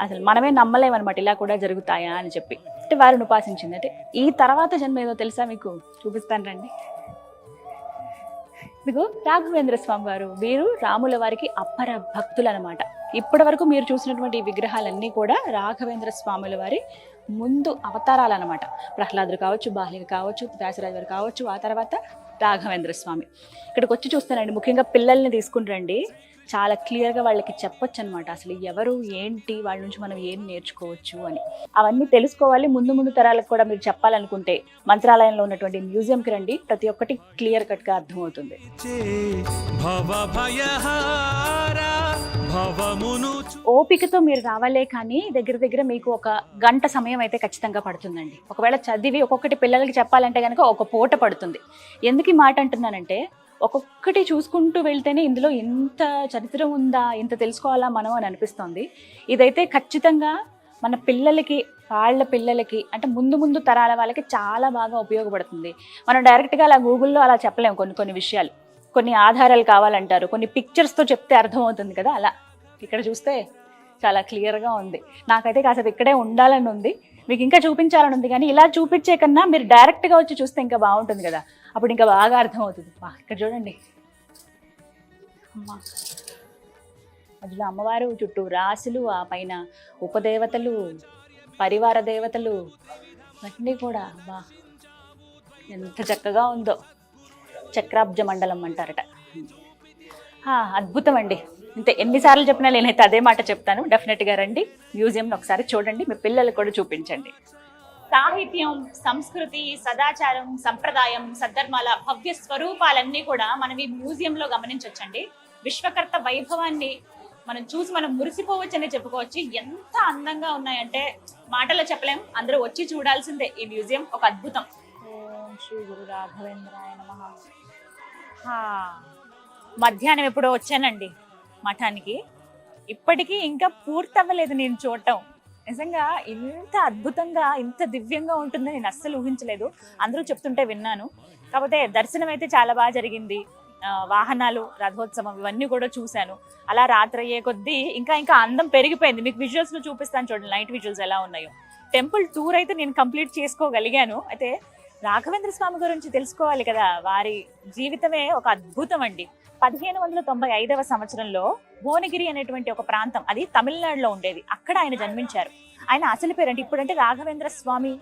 అసలు మనమే నమ్మలేమన్నమాట ఇలా కూడా జరుగుతాయా అని చెప్పి. అంటే వారిని ఉపాసించింది. అంటే ఈ తర్వాత జన్మ ఏదో తెలుసా మీకు? చూపిస్తాను రండి. మీకు రాఘవేంద్ర స్వామి వారు, వీరు రాముల వారికి అపర భక్తులు అనమాట. ఇప్పటి వరకు మీరు చూసినటువంటి ఈ విగ్రహాలన్నీ కూడా రాఘవేంద్ర స్వాముల వారి ముందు అవతారాలు అనమాట. ప్రహ్లాదుడు కావచ్చు, బాహ్లిక కావచ్చు, వ్యాసరాజు వారు కావచ్చు, ఆ తర్వాత రాఘవేంద్ర స్వామి. ఇక్కడికి వచ్చి చూస్తానండి, ముఖ్యంగా పిల్లల్ని తీసుకుంటారండి. చాలా క్లియర్గా వాళ్ళకి చెప్పొచ్చు అనమాట, అసలు ఎవరు ఏంటి, వాళ్ళ నుంచి మనం ఏం నేర్చుకోవచ్చు అని. అవన్నీ తెలుసుకోవాలి. ముందు తరాలకు కూడా మీరు చెప్పాలనుకుంటే మంత్రాలయంలో ఉన్నటువంటి మ్యూజియంకి రండి, ప్రతి ఒక్కటి క్లియర్ కట్గా అర్థమవుతుంది. ఓపికతో మీరు రావాలే కానీ దగ్గర మీకు ఒక గంట సమయం అయితే ఖచ్చితంగా పడుతుందండి. ఒకవేళ చదివి ఒక్కొక్కటి పిల్లలకి చెప్పాలంటే కనుక ఒక పూట పడుతుంది. ఎందుకు ఈ మాట అంటున్నానంటే, ఒక్కొక్కటి చూసుకుంటూ వెళ్తేనే ఇందులో ఇంత చరిత్ర ఉందా, ఇంత తెలుసుకోవాలా మనం అని అనిపిస్తుంది. ఇదైతే ఖచ్చితంగా మన పిల్లలకి, వాళ్ళ పిల్లలకి, అంటే ముందు తరాల వాళ్ళకి చాలా బాగా ఉపయోగపడుతుంది. మనం డైరెక్ట్గా అలా గూగుల్లో అలా చెప్పలేము. కొన్ని విషయాలు, కొన్ని ఆధారాలు కావాలంటారు, కొన్ని పిక్చర్స్తో చెప్తే అర్థమవుతుంది కదా. అలా ఇక్కడ చూస్తే చాలా క్లియర్గా ఉంది. నాకైతే కాసేపు ఇక్కడే ఉండాలని ఉంది. మీకు ఇంకా చూపించాలని ఉంది, కానీ ఇలా చూపించే కన్నా మీరు డైరెక్ట్గా వచ్చి చూస్తే ఇంకా బాగుంటుంది కదా, అప్పుడు ఇంకా బాగా అర్థమవుతుంది. ఇక్కడ చూడండి అమ్మా, మధ్యలో అమ్మవారు, చుట్టూ రాసులు, ఆ పైన ఉపదేవతలు, పరివార దేవతలు అన్నీ కూడా బా ఎంత చక్కగా ఉందో. చక్రాబ్జ మండలం అంటారట. అద్భుతం అండి. ఇంతే, ఎన్నిసార్లు చెప్పినా నేనైతే అదే మాట చెప్తాను. డెఫినెట్గా రండి, మ్యూజియంని ఒకసారి చూడండి, మీ పిల్లలకు కూడా చూపించండి. సాహిత్యం, సంస్కృతి, సదాచారం, సంప్రదాయం, సద్ధర్మాల భవ్య స్వరూపాలన్నీ కూడా మనం ఈ మ్యూజియంలో గమనించవచ్చండి. విశ్వకర్త వైభవాన్ని మనం చూసి మనం మురిసిపోవచ్చని చెప్పుకోవచ్చు. ఎంత అందంగా ఉన్నాయంటే మాటలో చెప్పలేం, అందరూ వచ్చి చూడాల్సిందే. ఈ మ్యూజియం ఒక అద్భుతం. ఓం శ్రీ గురు రాఘవేంద్రాయ నమః. మధ్యాహ్నం ఎప్పుడో వచ్చానండి మఠానికి, ఇప్పటికీ ఇంకా పూర్తవ్వలేదు నేను చూడటం. నిజంగా ఇంత అద్భుతంగా, ఇంత దివ్యంగా ఉంటుందని నేను అస్సలు ఊహించలేదు. అందరూ చెప్తుంటే విన్నాను. కాకపోతే దర్శనం అయితే చాలా బాగా జరిగింది. వాహనాలు, రథోత్సవం ఇవన్నీ కూడా చూశాను. అలా రాత్రి అయ్యే కొద్దీ ఇంకా ఇంకా అందం పెరిగిపోయింది. మీకు విజువల్స్ లో చూపిస్తాను చూడండి, నైట్ విజువల్స్ ఎలా ఉన్నాయో. టెంపుల్ టూర్ అయితే నేను కంప్లీట్ చేసుకోగలిగాను. అయితే రాఘవేంద్ర స్వామి గురించి తెలుసుకోవాలి కదా, వారి జీవితమే ఒక అద్భుతం అండి. 1595 సంవత్సరంలో భువనగిరి అనేటువంటి ఒక ప్రాంతం, అది తమిళనాడులో ఉండేది, అక్కడ ఆయన జన్మించారు. ఆయన అసలు పేరు అంటే ఇప్పుడంటే రాఘవేంద్ర స్వామి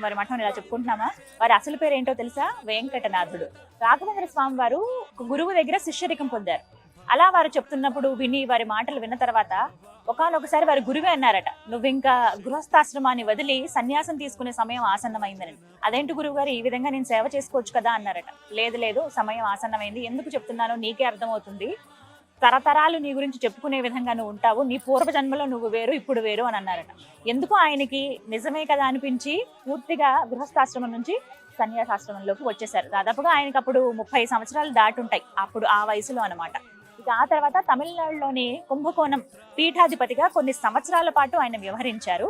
వారి మఠం ఇలా చెప్పుకుంటున్నామా, వారి అసలు పేరు ఏంటో తెలుసా? వెంకటనాథుడు. రాఘవేంద్ర స్వామి వారు ఒక గురువు దగ్గర శిష్యరికం పొందారు. అలా వారు చెప్తున్నప్పుడు విని, వారి మాటలు విన్న తర్వాత ఒకానొకసారి వారి గురువే అన్నారట, నువ్వు ఇంకా గృహస్థాశ్రమాన్ని వదిలి సన్యాసం తీసుకునే సమయం ఆసన్నమైందని. అదేంటి గురువు గారు, ఈ విధంగా నేను సేవ చేసుకోవచ్చు కదా అన్నారట. లేదు లేదు, సమయం ఆసన్నమైంది. ఎందుకు చెప్తున్నానో నీకే అర్థమవుతుంది. తరతరాలు నీ గురించి చెప్పుకునే విధంగా నువ్వు ఉంటావు, నీ పూర్వ జన్మలో నువ్వు వేరు, ఇప్పుడు వేరు అని అన్నారట. ఎందుకు ఆయనకి నిజమే కదా అనిపించి పూర్తిగా గృహస్థాశ్రమం నుంచి సన్యాసాశ్రమంలోకి వచ్చేసారు. దాదాపుగా ఆయనకు అప్పుడు 30 సంవత్సరాలు దాటుంటాయి, అప్పుడు ఆ వయసులో అనమాట. ఇక ఆ తర్వాత తమిళనాడులోని కుంభకోణం పీఠాధిపతిగా కొన్ని సంవత్సరాల పాటు ఆయన వ్యవహరించారు.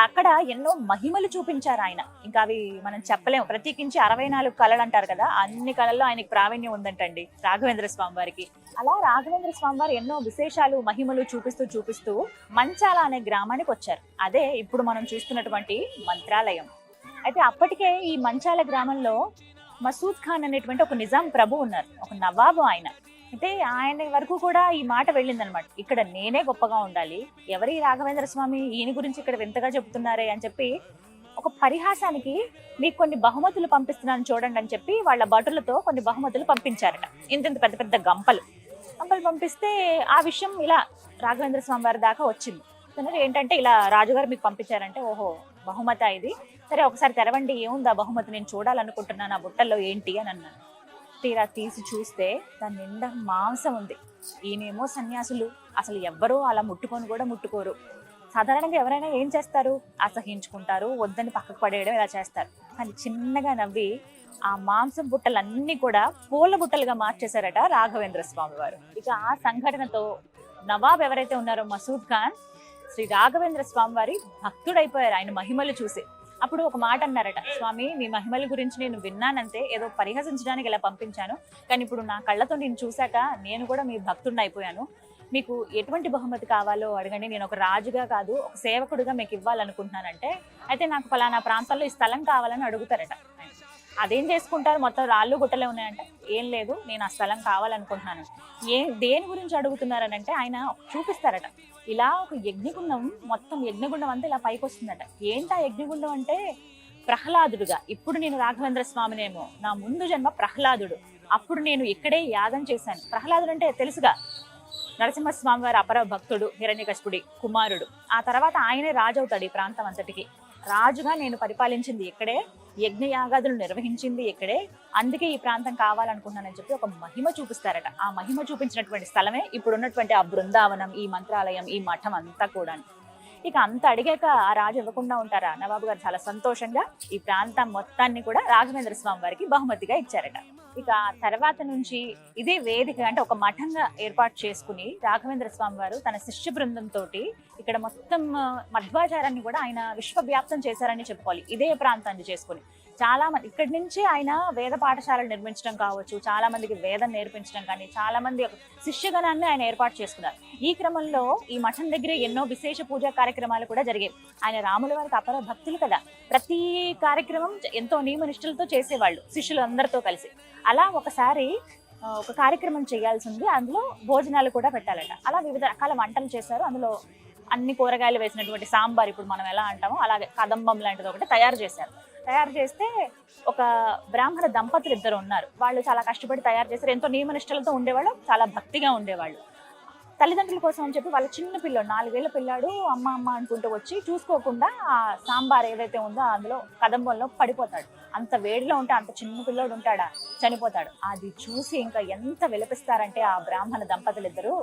అక్కడ ఎన్నో మహిమలు చూపించారు ఆయన. ఇంకా అవి మనం చెప్పలేము. ప్రత్యేకించి 64 కళలు అంటారు కదా, అన్ని కళల్లో ఆయనకి ప్రావీణ్యం ఉందంటండి రాఘవేంద్ర స్వామి వారికి. అలా రాఘవేంద్ర స్వామి వారు ఎన్నో విశేషాలు, మహిమలు చూపిస్తూ మంచాల అనే గ్రామానికి వచ్చారు. అదే ఇప్పుడు మనం చూస్తున్నటువంటి మంత్రాలయం. అయితే అప్పటికే ఈ మంచాల గ్రామంలో మసూద్ ఖాన్ అనేటువంటి ఒక నిజాం ప్రభు ఉన్నారు, ఒక నవాబు ఆయన. అయితే ఆయన వరకు కూడా ఈ మాట వెళ్ళిందనమాట, ఇక్కడ నేనే గొప్పగా ఉండాలి, ఎవరి రాఘవేంద్ర స్వామి ఈయన గురించి ఇక్కడ వింతగా చెప్తున్నారే అని చెప్పి ఒక పరిహాసానికి మీకు కొన్ని బహుమతులు పంపిస్తున్నాను చూడండి అని చెప్పి వాళ్ళ భటులతో కొన్ని బహుమతులు పంపించారట. ఇంత పెద్ద పెద్ద గంపలు పంపిస్తే ఆ విషయం ఇలా రాఘవేంద్ర స్వామి వారి దాకా వచ్చింది. ఏంటంటే ఇలా రాజుగారు మీకు పంపించారంటే, ఓహో బహుమతి ఇది, సరే ఒకసారి తెరవండి, ఏముంది ఆ బహుమతి, నేను చూడాలనుకుంటున్నాను, ఆ బుట్టల్లో ఏంటి అని అన్నాను. తీరా తీసి చూస్తే దాని నిండా మాంసం ఉంది. ఈయనేమో సన్యాసులు, అసలు ఎవ్వరూ అలా ముట్టుకొని కూడా ముట్టుకోరు. సాధారణంగా ఎవరైనా ఏం చేస్తారు, అసహించుకుంటారు, వద్దని పక్కకు పడేయడం ఇలా చేస్తారు. కానీ చిన్నగా నవ్వి ఆ మాంసం బుట్టలన్నీ కూడా పూల బుట్టలుగా మార్చేశారట రాఘవేంద్ర స్వామి వారు. ఇక ఆ సంఘటనతో నవాబ్ ఎవరైతే ఉన్నారో మసూద్ ఖాన్, శ్రీ రాఘవేంద్ర స్వామి వారి భక్తుడైపోయారు ఆయన మహిమలు చూసి. అప్పుడు ఒక మాట అన్నారట, స్వామి మీ మహిమల గురించి నేను విన్నానంతే, ఏదో పరిహసించడానికి ఇలా పంపించాను, కానీ ఇప్పుడు నా కళ్ళతో నేను చూశాక నేను కూడా మీ భక్తుడిని అయిపోయాను. మీకు ఎటువంటి బహుమతి కావాలో అడగండి, నేను ఒక రాజుగా కాదు ఒక సేవకుడిగా మీకు ఇవ్వాలనుకుంటున్నానంటే, అయితే నాకు ఫలానా ప్రాంతాల్లో ఈ స్థలం కావాలని అడుగుతారట. అదేం చేసుకుంటారు, మొత్తం రాళ్ళు గుట్టలే ఉన్నాయంటే, ఏం లేదు నేను ఆ స్థలం కావాలనుకుంటున్నాను. దేని గురించి అడుగుతున్నారనంటే ఆయన చూపిస్తారట, ఇలా ఒక యజ్ఞగుండం, మొత్తం యజ్ఞగుండం అంతా ఇలా పైకి వస్తుందట. ఏంటా యజ్ఞగుండం అంటే, ప్రహ్లాదుడుగా ఇప్పుడు నేను రాఘవేంద్ర స్వామినేమో, నా ముందు జన్మ ప్రహ్లాదుడు, అప్పుడు నేను ఇక్కడే యాగం చేశాను. ప్రహ్లాదుడు అంటే తెలుసుగా, నరసింహస్వామి వారి అపర భక్తుడు, హిరణ్యకశిపుడి కుమారుడు. ఆ తర్వాత ఆయనే రాజు అవుతాడు ఈ ప్రాంతం అంతటికి. రాజుగా నేను పరిపాలించింది ఇక్కడే, యజ్ఞయాగాదులు నిర్వహించింది ఇక్కడే, అందుకే ఈ ప్రాంతం కావాలనుకున్నానని చెప్పి ఒక మహిమ చూపిస్తారట. ఆ మహిమ చూపించినటువంటి స్థలమే ఇప్పుడు ఉన్నటువంటి ఆ బృందావనం, ఈ మంత్రాలయం, ఈ మఠం అంతా కూడా. ఇక అంత అడిగాక ఆ రాజు ఇవ్వకుండా ఉంటారా? నవాబు గారు చాలా సంతోషంగా ఈ ప్రాంతం మొత్తాన్ని కూడా రాఘవేంద్ర స్వామి వారికి బహుమతిగా ఇచ్చారట. ఇక తర్వాత నుంచి ఇదే వేదిక అంటే ఒక మఠంగా ఏర్పాటు చేసుకుని రాఘవేంద్ర స్వామి వారు తన శిష్య బృందంతో ఇక్కడ మొత్తం మధ్వాచారాన్ని కూడా ఆయన విశ్వవ్యాప్తం చేశారని చెప్పుకోవాలి, ఇదే ప్రాంతాన్ని చేసుకుని. చాలా మంది ఇక్కడి నుంచి ఆయన వేద పాఠశాలలు నిర్మించడం కావచ్చు, చాలా మందికి వేదం నేర్పించడం కానీ, చాలా మంది శిష్యగణాన్ని ఆయన ఏర్పాటు చేసుకున్నారు. ఈ క్రమంలో ఈ మఠం దగ్గర ఎన్నో విశేష పూజా కార్యక్రమాలు కూడా జరిగాయి. ఆయన రాముల వారికి అపర భక్తులు కదా, ప్రతి కార్యక్రమం ఎంతో నియమనిష్టలతో చేసేవాళ్ళు శిష్యులందరితో కలిసి. అలా ఒకసారి ఒక కార్యక్రమం చేయాల్సింది, అందులో భోజనాలు కూడా పెట్టాలట. అలా వివిధ రకాల వంటలు చేశారు. అందులో అన్ని కూరగాయలు వేసినటువంటి సాంబార్, ఇప్పుడు మనం ఎలా అంటామో అలాగే కదంబం లాంటిది ఒకటి తయారు చేశారు. తయారు చేస్తే ఒక బ్రాహ్మణ దంపతులు ఇద్దరు ఉన్నారు. వాళ్ళు చాలా కష్టపడి తయారు చేశారు. ఎంతో నియమనిష్టలతో ఉండేవాళ్ళు, చాలా భక్తిగా ఉండేవాళ్ళు. తల్లిదండ్రుల కోసం అని చెప్పి వాళ్ళ చిన్న పిల్లాడు, 4 ఏళ్ల పిల్లాడు అమ్మ అమ్మ అనుకుంటూ వచ్చి చూసుకోకుండా ఆ సాంబార్ ఏదైతే ఉందో అందులో కదంబంలో పడిపోతాడు. అంత వేడిలో ఉంటే అంత చిన్న పిల్లోడు ఉంటాడా, చనిపోతాడు. అది చూసి ఇంకా ఎంత విలపిస్తారంటే ఆ బ్రాహ్మణ దంపతులు ఇద్దరు,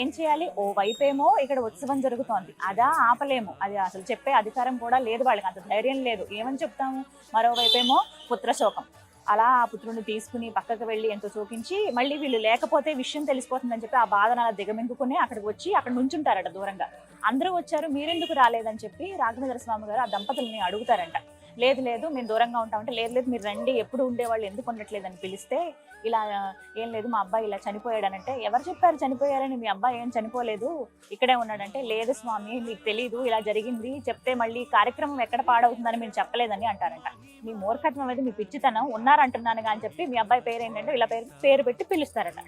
ఏం చేయాలి, ఓ వైపేమో ఇక్కడ ఉత్సవం జరుగుతోంది, అదా ఆపలేము, అది అసలు చెప్పే అధికారం కూడా లేదు వాళ్ళకి, అంత ధైర్యం లేదు, ఏమని చెప్తాము. మరోవైపేమో పుత్రశోకం. అలా ఆ పుత్రుడిని తీసుకుని పక్కకు వెళ్ళి ఎంతో శోకించి, మళ్ళీ వీళ్ళు లేకపోతే విషయం తెలిసిపోతుందని చెప్పి ఆ బాధను అలా దిగమింగుకుని అక్కడికి వచ్చి అక్కడ నుంచుంటారట దూరంగా. అందరూ వచ్చారు, మీరెందుకు రాలేదని చెప్పి రాఘవేంద్ర స్వామి గారు ఆ దంపతుల్ని అడుగుతారంట. లేదు లేదు మేము దూరంగా ఉంటామంటే, లేదు లేదు మీరు రండి, ఎప్పుడు ఉండేవాళ్ళు ఎందుకు ఉండట్లేదని పిలిస్తే, ఇలా ఏం లేదు మా అబ్బాయి ఇలా చనిపోయాడనంటే, ఎవరు చెప్పారు చనిపోయారని, మీ అబ్బాయి ఏం చనిపోలేదు ఇక్కడే ఉన్నాడంటే, లేదు స్వామి మీకు తెలీదు, ఇలా జరిగింది, చెప్తే మళ్ళీ కార్యక్రమం ఎక్కడ పాడవుతుందని మీరు చెప్పలేదని అంటారంట. మీ మూర్ఖత్వం అనేది, మీ పిచ్చితనం, ఉన్నారంటున్నానుగా అని చెప్పి మీ అబ్బాయి పేరు ఏంటంటే ఇలా పేరు పెట్టి పిలుస్తారట.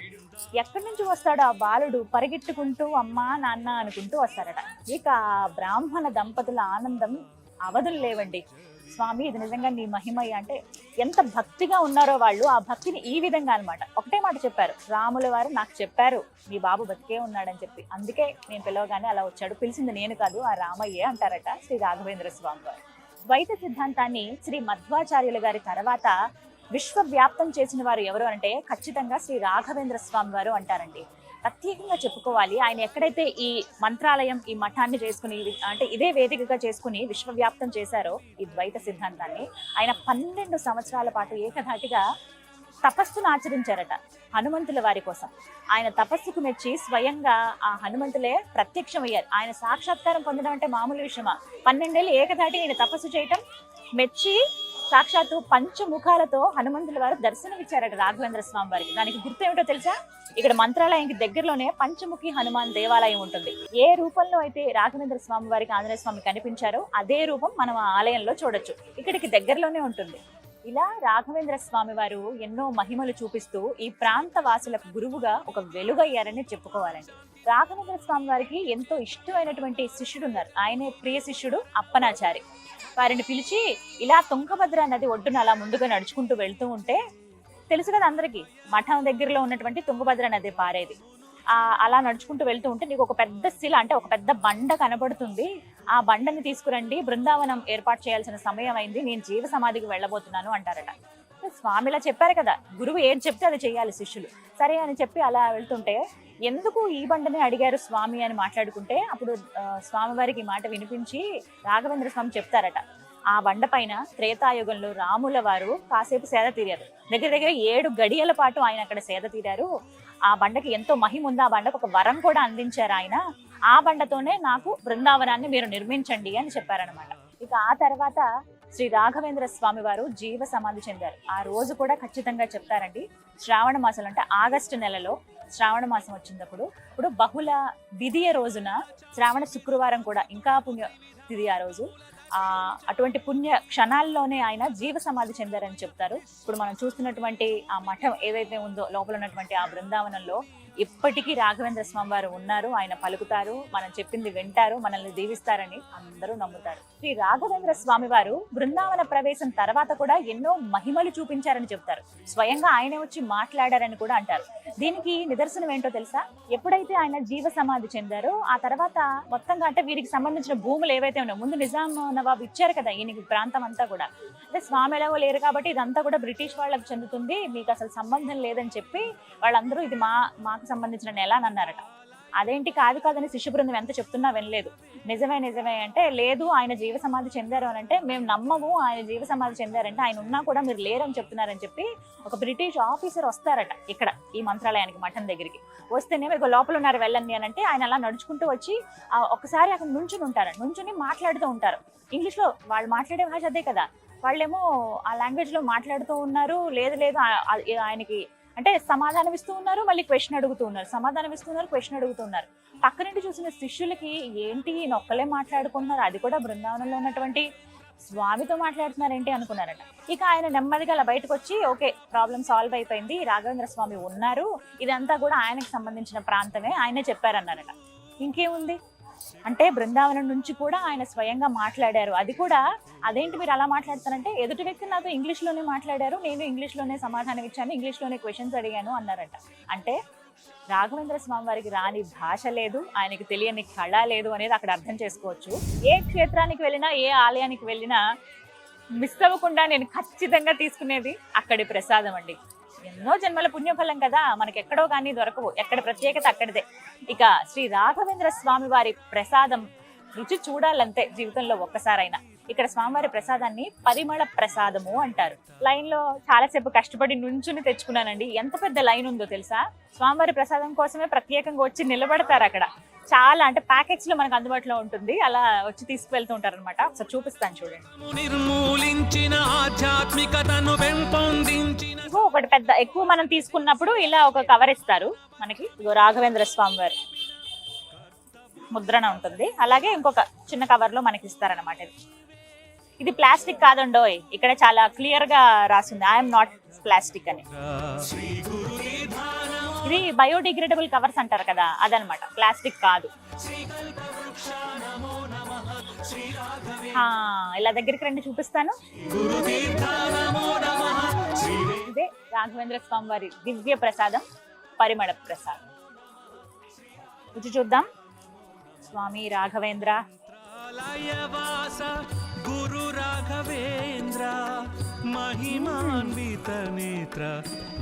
ఎక్కడి నుంచి వస్తాడు ఆ బాలుడు, పరిగెట్టుకుంటూ అమ్మా నాన్న అనుకుంటూ వస్తారట. ఇక బ్రాహ్మణ దంపతుల ఆనందం అవధులు లేవండి. స్వామి ఇది నిజంగా నీ మహిమయ్య అంటే ఎంత భక్తిగా ఉన్నారో వాళ్ళు. ఆ భక్తిని ఈ విధంగా అనమాట, ఒకటే మాట చెప్పారు, రాముల వారు నాకు చెప్పారు మీ బాబు బతికే ఉన్నాడని చెప్పి, అందుకే నేను పిలవగానే అలా వచ్చాడు, పిలిచింది నేను కాదు ఆ రామయ్యే అంటారట శ్రీ రాఘవేంద్ర స్వామి వారు. ద్వైత సిద్ధాంతాన్ని శ్రీ మధ్వాచార్యుల గారి తర్వాత విశ్వవ్యాప్తం చేసిన వారు ఎవరు అంటే ఖచ్చితంగా శ్రీ రాఘవేంద్ర స్వామి వారు అంటారండి. ప్రత్యేకంగా చెప్పుకోవాలి, ఆయన ఎక్కడైతే ఈ మంత్రాలయం, ఈ మఠాన్ని చేసుకుని, అంటే ఇదే వేదికగా చేసుకుని విశ్వవ్యాప్తం చేశారో ఈ ద్వైత సిద్ధాంతాన్ని, ఆయన 12 సంవత్సరాల పాటు ఏకధాటిగా తపస్సును ఆచరించారట హనుమంతుల వారి కోసం. ఆయన తపస్సుకు మెచ్చి స్వయంగా ఆ హనుమంతులే ప్రత్యక్షమయ్యారు. ఆయన సాక్షాత్కారం పొందడం అంటే మామూలు విషయమా? 12 ఏళ్ళు ఏకధాటి ఆయన తపస్సు చేయటం మెచ్చి సాక్షాత్తు పంచముఖాలతో హనుమంతుల వారు దర్శనమిచ్చారట రాఘవేంద్ర స్వామి వారికి. దానికి గుర్తు ఏమిటో తెలుసా? ఇక్కడ మంత్రాలయానికి దగ్గరలోనే పంచముఖి హనుమాన్ దేవాలయం ఉంటుంది. ఏ రూపంలో అయితే రాఘవేంద్ర స్వామి వారికి ఆంజనేయ స్వామి కనిపించారో అదే రూపం మనం ఆ ఆలయంలో చూడొచ్చు. ఇక్కడికి దగ్గరలోనే ఉంటుంది. ఇలా రాఘవేంద్ర స్వామి వారు ఎన్నో మహిమలు చూపిస్తూ ఈ ప్రాంత వాసులకు గురువుగా ఒక వెలుగయ్యారని చెప్పుకోవాలండి. రాఘవేంద్ర స్వామి వారికి ఎంతో ఇష్టమైనటువంటి శిష్యుడు ఉన్నారు. ఆయనే ప్రియ శిష్యుడు అప్పనాచారి. వారిని పిలిచి ఇలా తుంగభద్ర నది ఒడ్డున అలా ముందుగా నడుచుకుంటూ వెళ్తూ ఉంటే, తెలుసు కదా అందరికీ, మఠం దగ్గరలో ఉన్నటువంటి తుంగభద్ర నది పారేది. అలా నడుచుకుంటూ వెళ్తూ ఉంటే నీకు ఒక పెద్ద శిల, అంటే ఒక పెద్ద బండ కనబడుతుంది, ఆ బండని తీసుకురండి, బృందావనం ఏర్పాటు చేయాల్సిన సమయం అయింది, నేను జీవ సమాధికి వెళ్ళబోతున్నాను అంటారట. స్వామిలా చెప్పారు కదా, గురువు ఏం చెప్తే అది చేయాలి శిష్యులు. సరే అని చెప్పి అలా వెళ్తుంటే, ఎందుకు ఈ బండని అడిగారు స్వామి అని మాట్లాడుకుంటే, అప్పుడు స్వామివారికి ఈ మాట వినిపించి రాఘవేంద్ర స్వామి చెప్తారట, ఆ బండ పైన త్రేతాయుగంలో రాముల వారు కాసేపు సేద తీరారు. దగ్గర దగ్గర 7 గడియల పాటు ఆయన అక్కడ సేద తీరారు. ఆ బండకి ఎంతో మహిమ ఉంది, ఆ బండకు ఒక వరం కూడా అందించారు ఆయన. ఆ బండతోనే నాకు బృందావనాన్ని మీరు నిర్మించండి అని చెప్పారనమాట. ఇక ఆ తర్వాత శ్రీ రాఘవేంద్ర స్వామి వారు జీవ సమాధి చెందారు. ఆ రోజు కూడా ఖచ్చితంగా చెప్తారండి, శ్రావణ మాసంలో అంటే ఆగస్టు నెలలో శ్రావణ మాసం వచ్చినప్పుడు, ఇప్పుడు బహుళ విధియ రోజున శ్రావణ శుక్రవారం కూడా ఇంకా పుణ్య తిథి ఆ రోజు. అటువంటి పుణ్య క్షణాల్లోనే ఆయన జీవ సమాధి చెందారని చెప్తారు. ఇప్పుడు మనం చూస్తున్నటువంటి ఆ మఠం ఏదైతే ఉందో, లోపల ఉన్నటువంటి ఆ బృందావనంలో ఇప్పటికీ రాఘవేంద్ర స్వామి వారు ఉన్నారు. ఆయన పలుకుతారు, మనం చెప్పింది వింటారు, మనల్ని దీవిస్తారని అందరూ నమ్ముతారు. శ్రీ రాఘవేంద్ర స్వామి వారు బృందావన ప్రవేశం తర్వాత కూడా ఎన్నో మహిమలు చూపించారని చెప్తారు. స్వయంగా ఆయనే వచ్చి మాట్లాడారని కూడా అంటారు. దీనికి నిదర్శనం ఏంటో తెలుసా? ఎప్పుడైతే ఆయన జీవ సమాధి చెందారో ఆ తర్వాత మొత్తంగా, అంటే వీరికి సంబంధించిన భూములు ఏవైతే ఉన్నాయో, ముందు నిజాం నవాబు ఇచ్చారు కదా ఈయనకి ప్రాంతం అంతా కూడా, అంటే స్వామి ఎలాగో లేరు కాబట్టి ఇదంతా కూడా బ్రిటిష్ వాళ్ళకి చెందుతుంది, మీకు అసలు సంబంధం లేదని చెప్పి వాళ్ళందరూ ఇది మాకు సంబంధించిన నెల అని అన్నారట. అదేంటి కాదని శిష్య బృందం ఎంత చెప్తున్నా వినలేదు. నిజమే అంటే, లేదు ఆయన జీవ సమాధి చెందారు అని అంటే, మేము నమ్మము, ఆయన జీవ సమాధి చెందారంటే ఆయన ఉన్నా కూడా మీరు లేరని చెప్తున్నారని చెప్పి ఒక బ్రిటిష్ ఆఫీసర్ వస్తారట ఇక్కడ ఈ మంత్రాలయానికి, మఠం దగ్గరికి. వస్తేనే మీకు లోపల ఉన్నారు వెళ్ళండి అని అంటే, ఆయన అలా నడుచుకుంటూ వచ్చి ఒకసారి అక్కడ నుంచుని ఉంటారు, నుంచుని మాట్లాడుతూ ఉంటారు ఇంగ్లీష్లో. వాళ్ళు మాట్లాడే భాష అదే కదా, వాళ్ళేమో ఆ లాంగ్వేజ్ లో మాట్లాడుతూ ఉన్నారు. లేదు లేదు ఆయనకి అంటే సమాధానం ఇస్తూ ఉన్నారు, మళ్ళీ క్వశ్చన్ అడుగుతూ ఉన్నారు, సమాధానం ఇస్తున్నారు, క్వశ్చన్ అడుగుతున్నారు. పక్క నుండి చూసిన శిష్యులకి ఏంటి నొక్కలే మాట్లాడుకుంటున్నారు, అది కూడా బృందావనంలో ఉన్నటువంటి స్వామితో మాట్లాడుతున్నారేంటి అనుకున్నారట. ఇక ఆయన నెమ్మదిగా అలా బయటకు వచ్చి ఓకే ప్రాబ్లం సాల్వ్ అయిపోయింది, రాఘవేంద్ర స్వామి ఉన్నారు, ఇదంతా కూడా ఆయనకు సంబంధించిన ప్రాంతమే, ఆయనే చెప్పారన్నారట. ఇంకేముంది అంటే బృందావనం నుంచి కూడా ఆయన స్వయంగా మాట్లాడారు. అది కూడా అదేంటి మీరు అలా మాట్లాడతారంటే ఎదుటి వ్యక్తి నాతో ఇంగ్లీష్లోనే మాట్లాడారు, నేను ఇంగ్లీష్లోనే సమాధానం ఇచ్చాను, ఇంగ్లీష్లోనే క్వశ్చన్స్ అడిగాను అన్నారట. అంటే రాఘవేంద్ర స్వామి వారికి రాని భాష లేదు, ఆయనకి తెలియని కళ లేదు అనేది అక్కడ అర్థం చేసుకోవచ్చు. ఏ క్షేత్రానికి వెళ్ళినా, ఏ ఆలయానికి వెళ్ళినా మిస్ అవ్వకుండా నేను ఖచ్చితంగా తీసుకునేది అక్కడి ప్రసాదం అండి. ఎన్నో జన్మల పుణ్యఫలం కదా, మనకి ఎక్కడో కానీ దొరకవు, ఎక్కడ ప్రత్యేకత అక్కడిదే. ఇక శ్రీ రాఘవేంద్ర స్వామి వారి ప్రసాదం రుచి చూడాలంతే జీవితంలో ఒక్కసారైనా. ఇక్కడ స్వామివారి ప్రసాదాన్ని పరిమళ ప్రసాదము అంటారు. లైన్ లో చాలాసేపు కష్టపడి నుంచుని తెచ్చుకున్నానండి. ఎంత పెద్ద లైన్ ఉందో తెలుసా? స్వామివారి ప్రసాదం కోసమే ప్రత్యేకంగా వచ్చి నిలబడతారు అక్కడ. చాలా అంటే ప్యాకెట్స్ లో మనకు అందుబాటులో ఉంటుంది, అలా వచ్చి తీసుకువెళ్తూ ఉంటారు అనమాట. ఒకసారి చూపిస్తాను చూడండి. నిర్మూలించిన ఆధ్యాత్మికతను పెంపొందించిన ఒకటి పెద్ద ఎక్కువ మనం తీసుకున్నప్పుడు ఇలా ఒక కవర్ ఇస్తారు మనకి. ఇగో రాఘవేంద్ర స్వామి వారి ముద్రణ ఉంటుంది, అలాగే ఇంకొక చిన్న కవర్ లో మనకి ఇస్తారనమాట. ఇది ప్లాస్టిక్ కాదండోయ్, ఇక్కడ చాలా క్లియర్ గా రాసింది ఐఎమ్ నాట్ ప్లాస్టిక్ అని. ఇది బయోడిగ్రేడబుల్ కవర్స్ అంటారు కదా, అదనమాట, ప్లాస్టిక్ కాదు. ఇలా దగ్గరికి రండి చూపిస్తాను. ఇదే రాఘవేంద్ర స్వామి వారి దివ్య ప్రసాదం, పరిమళ ప్రసాదం. రుచి చూద్దాం. స్వామి రాఘవేంద్ర గురు రాఘవేంద్ర మహిమాన్విత నేత్ర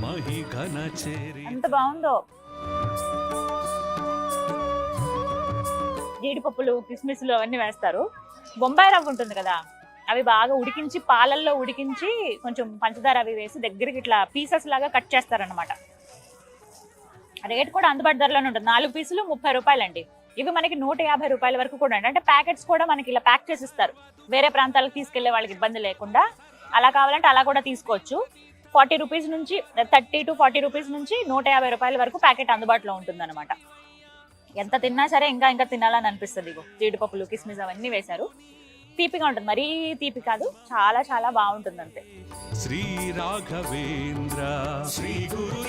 మహిఘన చేరి. ఎంత బాగుందో. జీడిపప్పులు, కిస్మిస్లు అవన్నీ వేస్తారు. బొంబాయి రవ్వ ఉంటుంది కదా, అవి బాగా ఉడికించి పాలల్లో ఉడికించి కొంచెం పంచదార అవి వేసి దగ్గరికి ఇట్లా పీసెస్ లాగా కట్ చేస్తారనమాట. రేట్ కూడా అందుబాటు ధరలోనే ఉంటుంది. 4 పీసులు 30 రూపాయలండి. ఇవి మనకి 150 రూపాయల వరకు కూడా అంటే ప్యాకెట్స్ కూడా మనకి ఇలా ప్యాక్ చేసి ఇస్తారు. వేరే ప్రాంతాలకు తీసుకెళ్లే వాళ్ళకి ఇబ్బంది లేకుండా అలా కావాలంటే అలా కూడా తీసుకోవచ్చు. 40 రూపీస్ నుంచి 30 to 40 రూపీస్ నుంచి 150 రూపాయల వరకు ప్యాకెట్ అందుబాటులో ఉంటుంది అనమాట. ఎంత తిన్నా సరే ఇంకా ఇంకా తినాలని అనిపిస్తుంది. ఇగో జీడిపప్పులు, కిస్మిస్ అవన్నీ వేశారు. తీపిగా ఉంటుంది, మరీ తీపి కాదు, చాలా చాలా బాగుంటుంది అంతే. శ్రీ రాఘవేంద్ర శ్రీ గురు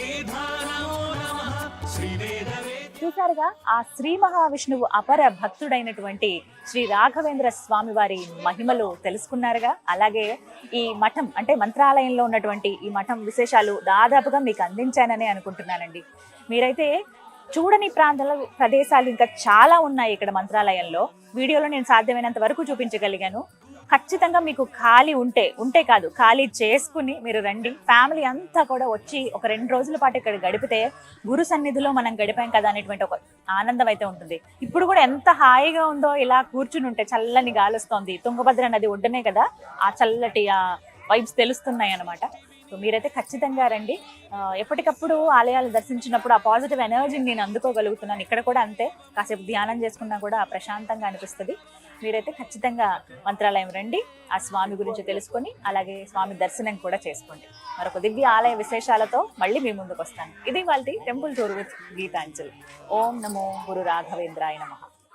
చూసారుగా, ఆ శ్రీ మహావిష్ణువు అపర భక్తుడైనటువంటి శ్రీ రాఘవేంద్ర స్వామి వారి మహిమలు తెలుసుకున్నారుగా. అలాగే ఈ మఠం అంటే మంత్రాలయంలో ఉన్నటువంటి ఈ మఠం విశేషాలు దాదాపుగా మీకు అందించాననే అనుకుంటున్నానండి. మీరైతే చూడని ప్రదేశాలు ఇంకా చాలా ఉన్నాయి ఇక్కడ మంత్రాలయంలో. వీడియోలో నేను సాధ్యమైనంత వరకు చూపించగలిగాను. ఖచ్చితంగా మీకు ఖాళీ ఉంటే కాదు, ఖాళీ చేసుకుని మీరు రండి. ఫ్యామిలీ అంతా కూడా వచ్చి ఒక 2 రోజుల పాటు ఇక్కడ గడిపితే గురు సన్నిధిలో మనం గడిపాం కదా అనేటువంటి ఒక ఆనందం అయితే ఉంటుంది. ఇప్పుడు కూడా ఎంత హాయిగా ఉందో ఇలా కూర్చుని ఉంటే, చల్లని గాలి వస్తోంది. తుంగభద్ర నది ఒడ్డునే కదా, ఆ చల్లటి ఆ వైబ్స్ తెలుస్తున్నాయి అన్నమాట. సో మీరైతే ఖచ్చితంగా రండి. ఎప్పటికప్పుడు ఆలయాలు దర్శించినప్పుడు ఆ పాజిటివ్ ఎనర్జీని నేను అందుకోగలుగుతున్నాను. ఇక్కడ కూడా అంతే, కాసేపు ధ్యానం చేసుకున్నా కూడా ప్రశాంతంగా అనిపిస్తుంది. మీరైతే ఖచ్చితంగా మంత్రాలయం రండి, ఆ స్వామి గురించి తెలుసుకొని అలాగే స్వామి దర్శనం కూడా చేసుకోండి. మరొక దివ్య ఆలయ విశేషాలతో మళ్ళీ మీ ముందుకు వస్తాను. ఇది వాళ్ళ టెంపుల్ టూర్ విత్ గీతాంజలి. ఓం నమో గురు రాఘవేంద్రాయ నమః.